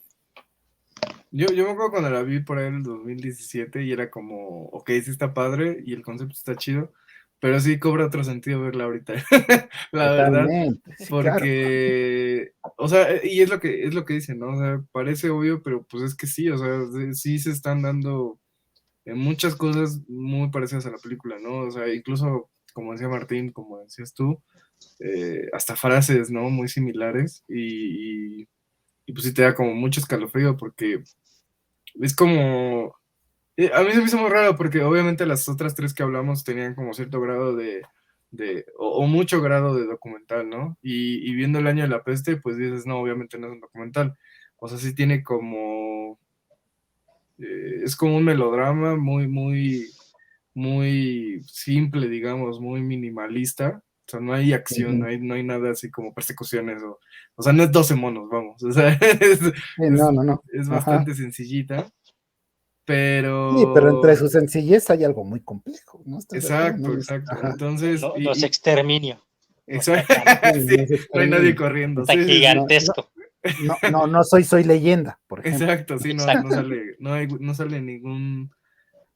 B: yo me acuerdo cuando la vi por ahí en el 2017 y era como, ok, sí está padre y el concepto está chido, pero sí cobra otro sentido verla ahorita, la verdad,
A: Totalmente, sí, claro.
B: porque, o sea, y es lo que dicen, ¿no? O sea, parece obvio, pero pues es que sí, o sea, sí se están dando muchas cosas muy parecidas a la película, ¿no? O sea, incluso, como decía Martín, como decías tú, hasta frases, ¿no? Muy similares y pues sí te da como mucho escalofrío porque es como... A mí se me hizo muy raro porque obviamente las otras tres que hablamos tenían como cierto grado o mucho grado de documental, ¿no? Y viendo El año de la peste, pues dices, no, obviamente no es un documental. O sea, sí tiene como... es como un melodrama muy, muy, muy simple, digamos, muy minimalista. O sea, no hay acción,
A: Uh-huh.
B: no hay nada así como persecuciones. O sea, no es 12 monos, vamos. O sea,
A: Sí, no.
B: es
A: Ajá.
B: bastante sencillita.
A: Sí, pero entre
B: Pero,
A: su sencillez hay algo muy complejo, ¿no? ¿Estás de acuerdo?
B: exacto, exacto.
A: Ajá.
B: Entonces,
C: No es exterminio, no está
B: exacto,
C: tan,
A: Sí,
B: sí,
A: no es
B: no hay nadie
A: exterminio.
B: corriendo.
C: tan
B: Sí, sí, sí.
C: gigantesco.
A: No soy leyenda, por ejemplo.
B: Exacto, sí, no
C: Exacto.
B: sale, no sale ningún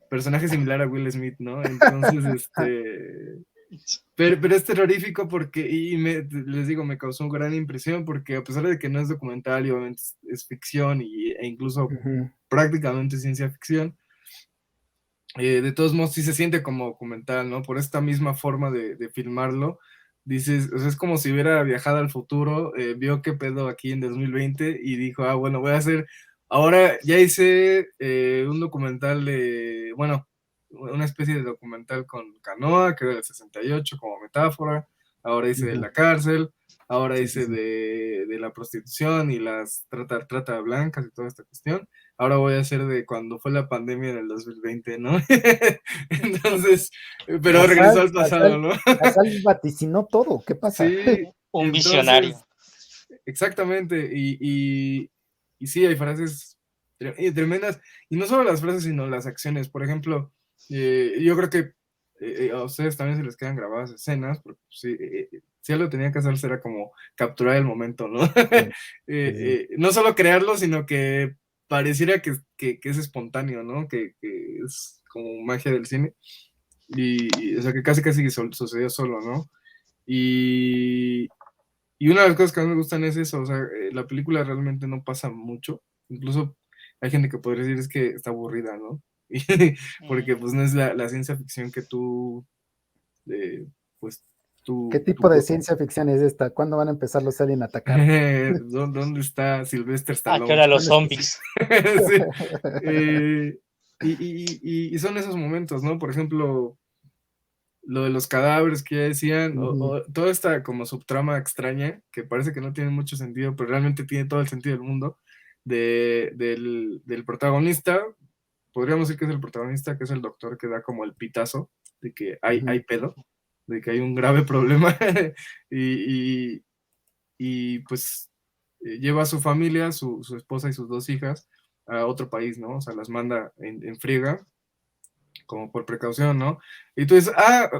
B: personaje similar a Will Smith, ¿no? Entonces, pero es terrorífico porque, les digo, me causó gran impresión porque a pesar de que no es documental y obviamente es ficción e incluso
A: Uh-huh.
B: prácticamente ciencia ficción, de todos modos sí se siente como documental, ¿no? Por esta misma forma de filmarlo, dices, o sea, es como si hubiera viajado al futuro, vio qué pedo aquí en 2020 y dijo, bueno, voy a hacer, ahora ya hice un documental bueno, una especie de documental con Canoa, que era del 68 como metáfora, ahora hice de
A: Uh-huh.
B: la cárcel, ahora
A: Sí, sí,
B: hice
A: sí.
B: de la prostitución y las trata de blancas y toda esta cuestión. Ahora voy a hacer de cuando fue la pandemia en el 2020, ¿no? Entonces, pero regresó al pasado, ¿no?
A: Casal vaticinó todo, ¿qué pasa?
B: Sí,
C: Un visionario.
B: entonces, exactamente, y sí, hay frases tremendas, y no solo las frases, sino las acciones. Por ejemplo, yo creo que a ustedes también se les quedan grabadas escenas, porque pues, sí, si algo tenía que hacer era como capturar el momento, ¿no?
A: Sí, sí, sí.
B: No solo crearlo, sino que pareciera que es espontáneo, ¿no? Que es como magia del cine, o sea, que casi casi sucedió solo, ¿no? Y, y una de las cosas que más me gustan es eso, o sea, la película realmente no pasa mucho, incluso hay gente que podría decir es que está aburrida, ¿no? Porque pues no es la ciencia ficción que eh, pues
A: ¿Qué
B: tú,
A: tipo de ciencia ficción es esta? ¿Cuándo van a empezar los aliens a atacar?
B: ¿Dónde está Sylvester
C: ¿A qué
B: Stallone?
C: hora los
A: ¿Cuándo es-
C: zombies?
B: Sí. Y son esos momentos, ¿no? Por ejemplo, lo de los cadáveres que ya decían,
A: Ujú,
B: o toda esta como subtrama extraña, que parece que no tiene mucho sentido, pero realmente tiene todo el sentido del mundo, del protagonista, podríamos decir que es el protagonista, que es el doctor que da como el pitazo de que hay
A: ujú.
B: pedo, de que hay un grave problema, y, y, y, pues lleva a su familia, su esposa y sus dos hijas a otro país, ¿no? O sea, las manda en friega como por precaución, ¿no? Y tú dices,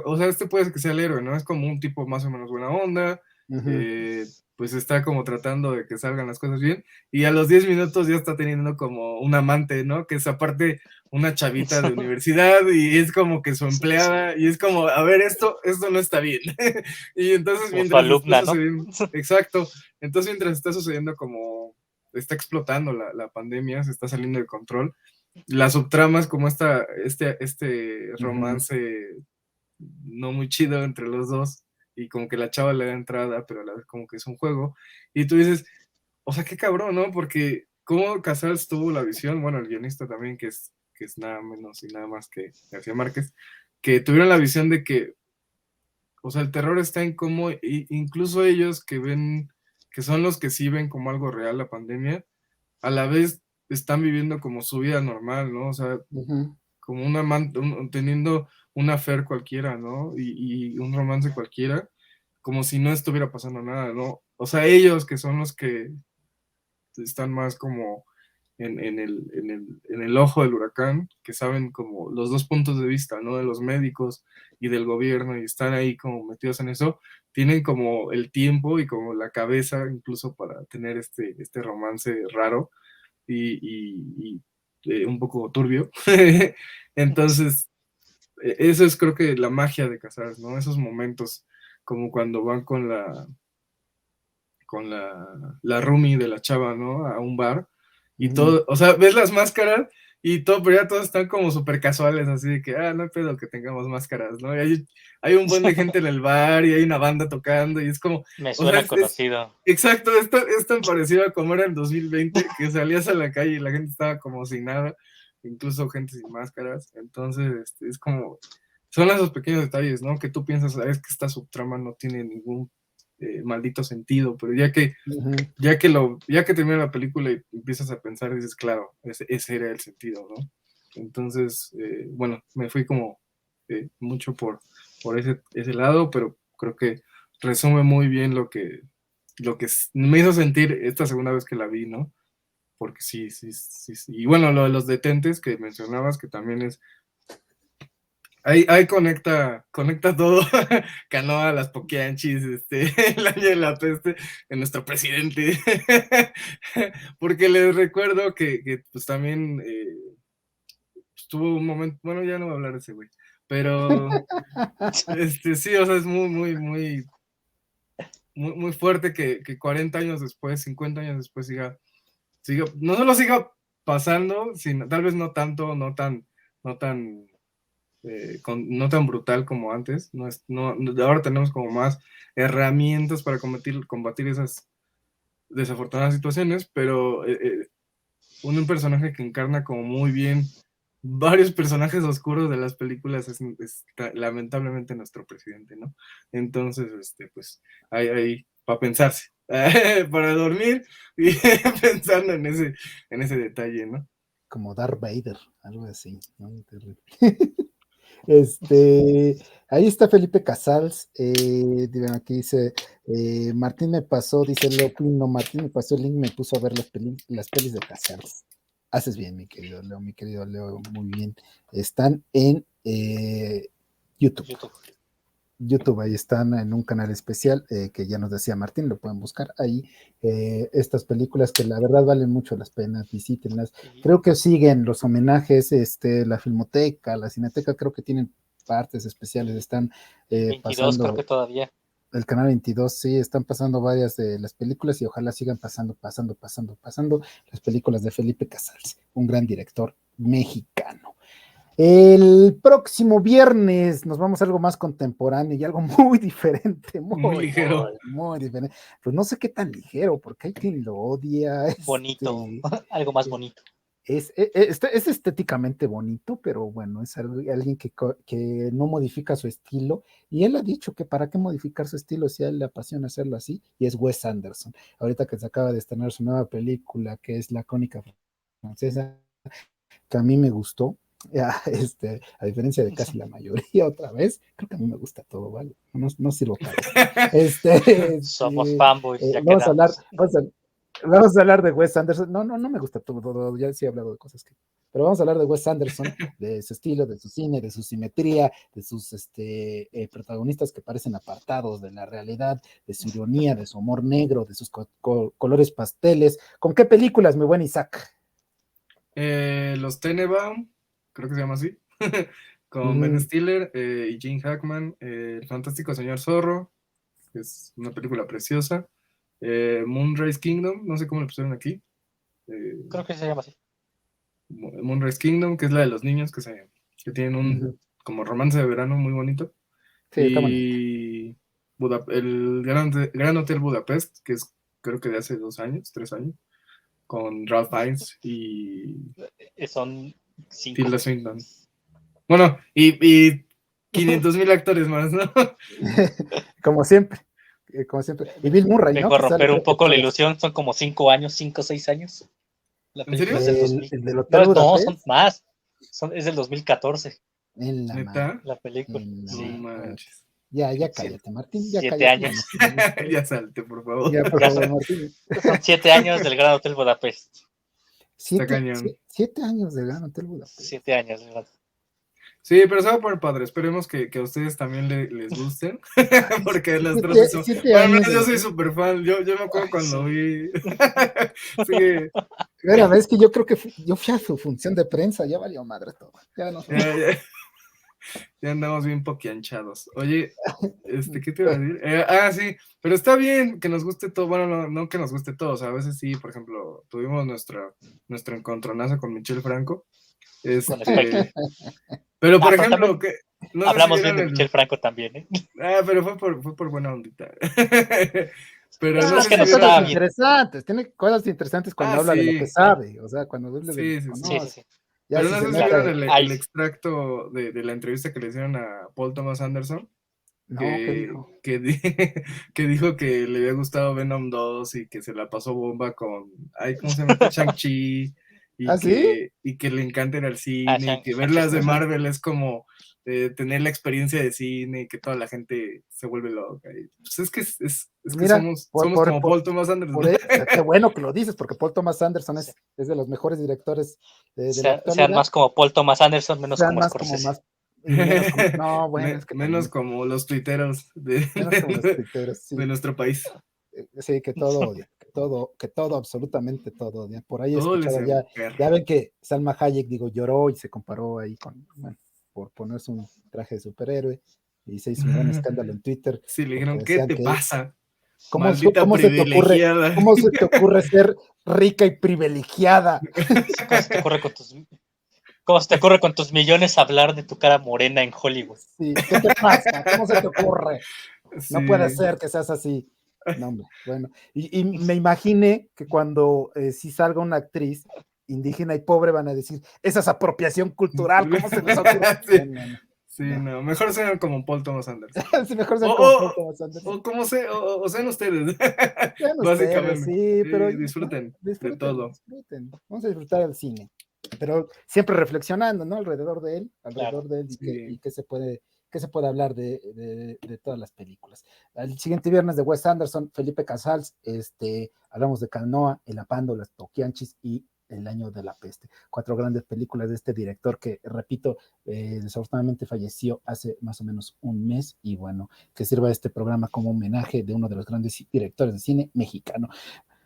B: o sea, puede ser que sea el héroe, ¿no? Es como un tipo más o menos buena onda,
A: Ujú.
B: eh, pues está como tratando de que salgan las cosas bien, y a los 10 minutos ya está teniendo como un amante, ¿no? Que es aparte una chavita de universidad, y es como que su empleada, y es como, a ver, esto no está bien. Y entonces
C: Como su
B: mientras
C: alumna,
B: está
C: ¿no?
B: sucediendo, exacto, entonces mientras está sucediendo como está explotando la pandemia, se está saliendo de control, las subtramas como este romance no muy chido entre los dos, y como que la chava le da entrada, pero a la vez como que es un juego, y tú dices, o sea, qué cabrón, ¿no? Porque cómo Casals tuvo la visión, bueno, el guionista también, que es nada menos y nada más que García Márquez, que tuvieron la visión de que, o sea, el terror está en cómo, incluso ellos que ven, que son los que sí ven como algo real la pandemia, a la vez están viviendo como su vida normal, ¿no? O sea, como teniendo una affair cualquiera, ¿no? Y un romance cualquiera, como si no estuviera pasando nada, ¿no? O sea, ellos que son los que están más como en el ojo del huracán, que saben como los dos puntos de vista, ¿no? De los médicos y del gobierno, y están ahí como metidos en eso, tienen como el tiempo y como la cabeza incluso para tener este romance raro y un poco turbio. Entonces, eso es creo que la magia de Casares, ¿no? Esos momentos, como cuando van con la roomie de la chava, ¿no? A un bar, y todo, o sea, ves las máscaras y todo, pero ya todos están como súper casuales, así de que, no hay pedo que tengamos máscaras, ¿no? Y hay un buen de gente en el bar, y hay una banda tocando, y es como,
C: Me
B: o sea,
C: suena conocido.
B: exacto, es tan parecido a como era en 2020, que salías a la calle y la gente estaba como sin nada, incluso gente sin máscaras. Entonces, es como, son esos pequeños detalles, ¿no? Que tú piensas, es que esta subtrama no tiene ningún maldito sentido, pero ya que termina la película y empiezas a pensar, dices, claro, ese era el sentido, ¿no? Entonces, bueno, me fui como mucho por ese lado, pero creo que resume muy bien lo que me hizo sentir esta segunda vez que la vi, ¿no? Porque sí. Y bueno, lo de los detentes que mencionabas, que también es, ahí conecta todo, Canoa, las Poquianchis, el año de la peste, en nuestro presidente, porque les recuerdo que pues también tuvo un momento, bueno, ya no voy a hablar de ese güey, pero sí, o sea, es muy, muy, muy, muy, muy fuerte que 40 años después, 50 años después no solo siga pasando, sino tal vez no tanto, no tan no tan brutal como antes. Ahora tenemos como más herramientas para combatir esas desafortunadas situaciones, pero un personaje que encarna como muy bien varios personajes oscuros de las películas es lamentablemente nuestro presidente, ¿no? Entonces, pues hay para pensarse, para dormir y pensando en ese detalle, ¿no?
A: Como Darth Vader, algo así, ¿no? Terrible. Ahí está Felipe Casals, aquí dice, Martín me pasó, dice Leopino, Martín me pasó el link, me puso a ver las pelis de Casals. Haces bien, mi querido Leo, muy bien. Están en YouTube. YouTube, ahí están en un canal especial que ya nos decía Martín, lo pueden buscar ahí. Estas películas que la verdad valen mucho las penas, visítenlas. Creo que siguen los homenajes, la Filmoteca, la Cineteca, creo que tienen partes especiales, están
C: 22
A: pasando.
C: creo que todavía.
A: El canal 22, sí, están pasando varias de las películas y ojalá sigan pasando las películas de Felipe Casals, un gran director mexicano. El próximo viernes nos vamos a algo más contemporáneo y algo muy diferente,
B: muy ligero.
A: Muy diferente. Pues no sé qué tan ligero, porque hay quien lo odia.
C: Bonito, algo más bonito.
A: Es estéticamente bonito, pero bueno, es alguien que no modifica su estilo, y él ha dicho que para qué modificar su estilo si a él le apasiona hacerlo así, y es Wes Anderson. Ahorita que se acaba de estrenar su nueva película, que es La Crónica Francesa, que a mí me gustó, a diferencia de casi la mayoría otra vez, creo que a mí me gusta todo, ¿vale? No sirvo para esto.
C: Somos fanboys, ya
A: vamos a hablar, Vamos a hablar de Wes Anderson. No me gusta todo, ya sí he hablado de cosas que. Pero vamos a hablar de Wes Anderson, de su estilo, de su cine, de su simetría, de sus protagonistas que parecen apartados de la realidad, de su ironía, de su humor negro, de sus colores pasteles. ¿Con qué películas, mi buen Isaac?
B: Los Tenenbaum, creo que se llama así, con Ben Stiller y Gene Hackman, El Fantástico Señor Zorro, que es una película preciosa, Moonrise Kingdom, no sé cómo le pusieron aquí.
C: Creo que se llama así.
B: Moonrise Kingdom, que es la de los niños que tienen un como romance de verano muy bonito.
A: Sí, está bonito.
B: Y el Gran Hotel Budapest, que es creo que de hace 2 años, 3 años, con Ralph Fiennes y
C: Son 5.
B: Tilda Swinton. Bueno, y 500,000 actores más, ¿no?
A: Como siempre. Y Bill Murray, ¿no?
C: Vengo a romper un poco la ilusión, son como 5 años, 5 o 6 años. La película
B: ¿En
C: es
B: serio?
C: del 2000.
A: ¿El del Hotel Budapest?
C: No, son más. Es del 2014.
B: ¿Neta?
C: La película.
B: No manches.
A: Ya cállate, Martín. Ya
C: 7
A: cállate.
C: años.
B: Ya salte, por favor.
A: Ya, por favor, Martín.
C: Son 7 años del Gran Hotel Budapest.
A: 7 años del Gran Hotel Budapest.
C: 7 años, ¿verdad?
B: Sí, pero se va a poner padre. Esperemos que a ustedes también les gusten. Porque los dos son. Bueno, yo soy súper fan. Yo me acuerdo cuando vi. Sí.
A: Primera vez que yo creo que yo fui a su función de prensa, ya valió madre todo. Ya no sé.
B: Ya andamos bien poquianchados. Oye, ¿qué te iba a decir? Sí, pero está bien que nos guste todo. Bueno, no que nos guste todo. O sea, a veces sí, por ejemplo, tuvimos nuestro encontronazo con Michel Franco. Pero, por ejemplo,
C: no hablamos bien de Michel Franco también, ¿eh?
B: Pero fue por buena ondita. Pero
A: no sé si cosas interesantes. Tiene cosas interesantes cuando habla de lo que sabe. O sea, cuando habla de lo que conoce.
B: Sí. Pero no sé si vieron el extracto de la entrevista que le hicieron a Paul Thomas Anderson.
A: No, ¿qué dijo?
B: Que dijo que le había gustado Venom 2 y que se la pasó bomba con, ¿cómo se llama? Shang-Chi. Y que le encanta ir al cine, y que ver las de Marvel es como tener la experiencia de cine y que toda la gente se vuelve loca. Pues es que
A: mira,
B: somos como Paul Thomas Anderson.
A: Qué bueno que lo dices, porque Paul Thomas Anderson es de los mejores directores de la actualidad.
C: Sean más como Paul Thomas Anderson, menos como Scorsese.
A: No, bueno, es que
B: menos como los tuiteros de nuestro país.
A: Sí, que todo odia, que todo, absolutamente todo odia. Por ahí he
B: todo
A: escuchado ya ven que Salma Hayek, lloró y se comparó ahí por ponerse un traje de superhéroe y se hizo un gran escándalo en Twitter.
B: Sí, le dijeron, ¿qué te pasa?
A: ¿Cómo se te ocurre ser rica y privilegiada?
C: ¿Cómo se te ocurre con tus millones hablar de tu cara morena en Hollywood?
A: Sí, ¿qué te pasa? ¿Cómo se te ocurre? Sí. No puede ser que seas así. No, hombre, bueno. Y me imaginé que cuando sí salga una actriz indígena y pobre van a decir, esa es apropiación cultural, ¿cómo se les ocurre?
B: Sí, no, mejor sean como Paul Thomas Anderson.
A: Sí, mejor sean como Paul Thomas Anderson.
B: O sean ustedes.
A: Básicamente. Sí, pero
B: disfruten de todo.
A: Vamos a disfrutar del cine. Pero siempre reflexionando, ¿no? Alrededor de él y qué se puede hablar de todas las películas. El siguiente viernes de Wes Anderson, Felipe Casals, hablamos de Canoa, El Apando, Las Toquianchis y El Año de la Peste. 4 grandes películas de este director que, repito, desafortunadamente falleció hace más o menos un mes y bueno, que sirva este programa como homenaje de uno de los grandes directores de cine mexicano.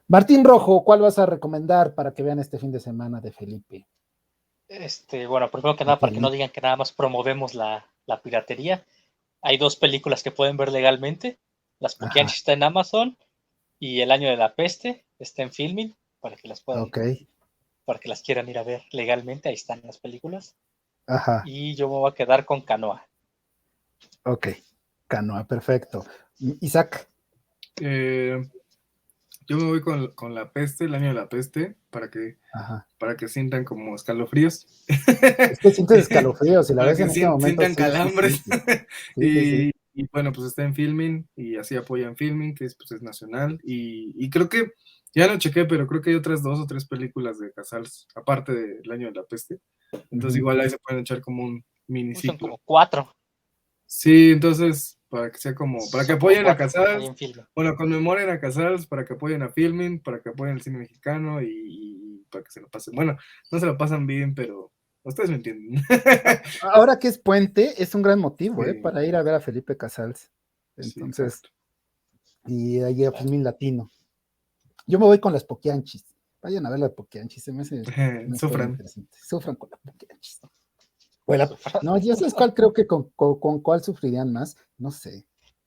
A: Martín Rojo, ¿cuál vas a recomendar para que vean este fin de semana de Felipe?
C: Bueno, primero que nada, para que no digan que nada más promovemos la piratería, hay 2 películas que pueden ver legalmente. Las Toquianchis está en Amazon y El Año de la Peste está en Filmin, para que las puedan, para que las quieran ir a ver legalmente, ahí están las películas.
A: Ajá.
C: Y yo me voy a quedar con Canoa.
A: Ok, Canoa, perfecto. Isaac.
B: Yo me voy con La Peste, El Año de la Peste, para que sientan como escalofríos.
A: Es que sientes escalofríos y la ves en este momento.
B: Sientan calambres. Sí. Y bueno, pues está en Filmin y así apoyan Filmin, que es nacional. Y creo que, ya no chequé, pero creo que hay otras 2 o 3 películas de Casals, aparte de El Año de la Peste. Entonces igual ahí se pueden echar como un miniciclo.
C: Son como 4.
B: Sí, entonces para que sea como, para que apoyen a Casals,
C: en Filmin.
B: bueno, conmemoren a Casals, para que apoyen a Filmin, para que apoyen el cine mexicano y para que se lo pasen. Bueno, no se lo pasan bien, pero ustedes me entienden.
A: Ahora que es puente, es un gran motivo,
B: Sí.
A: para ir a ver a Felipe Casals. Entonces,
B: Sí,
A: y ahí a Filmin Latino. Yo me voy con las Poquianchis. Vayan a ver las Poquianchis, se me hace
B: Sufran.
A: interesante. Sufran con las Poquianchis. Bueno, no, yo sabes cuál creo que con cuál sufrirían más, no sé.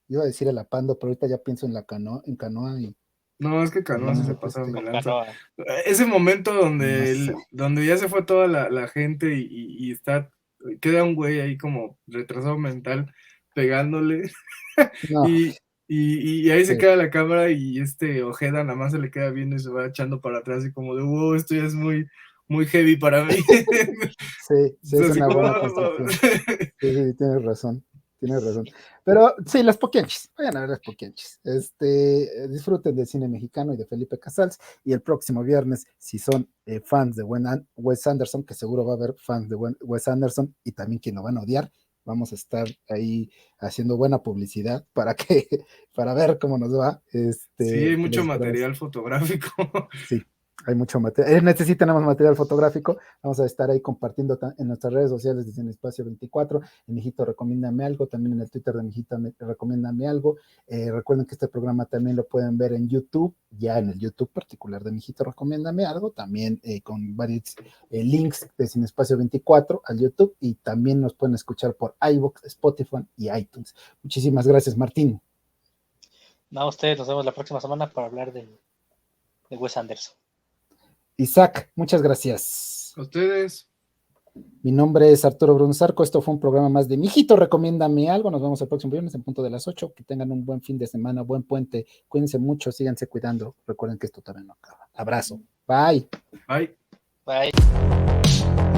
A: Iba a decir el Apando, pero ahorita ya pienso en la canoa y
B: No, es que Canoa sí
A: no,
B: se pasa de lanza.
C: Canoa.
B: Ese momento donde,
A: no sé.
B: donde ya se fue toda la gente y está, queda un güey ahí como retrasado mental pegándole
A: No,
B: y ahí se
A: sí,
B: queda la cámara y Ojeda nada más se le queda viendo y se va echando para atrás y como de, wow, esto ya es muy, muy heavy para mí.
A: sí, es
B: Así
A: una
B: como,
A: buena construcción. Sí, tienes razón. Pero sí, las Poquianchis, vayan a ver las Poquianchis. Disfruten del cine mexicano y de Felipe Casals. Y el próximo viernes, si son fans de Wes Anderson, que seguro va a haber fans de Wes Anderson y también quien lo van a odiar, vamos a estar ahí haciendo buena publicidad para ver cómo nos va.
B: Sí, hay mucho
A: les esperamos.
B: material fotográfico.
A: Sí, hay mucho material. Tenemos material fotográfico. Vamos a estar ahí compartiendo en nuestras redes sociales desde el Espacio 24. En Mijito Recomiéndame Algo, también en el Twitter de Mijito Recomiéndame Algo. Recuerden que este programa también lo pueden ver en YouTube, ya en el YouTube particular de Mijito Recomiéndame Algo, también con varios links de Sin Espacio 24 al YouTube, y también nos pueden escuchar por iVoox, Spotify y iTunes. Muchísimas gracias, Martín.
C: No, ustedes nos vemos la próxima semana para hablar de Wes Anderson.
A: Isaac, muchas gracias.
B: A ustedes.
A: Mi nombre es Arturo Brunzarco. Esto fue un programa más de Mijito Recomiéndame Algo. Nos vemos el próximo viernes en punto de las 8. Que tengan un buen fin de semana, buen puente. Cuídense mucho, síganse cuidando. Recuerden que esto todavía no acaba. Abrazo. Bye.
B: Bye.
C: Bye.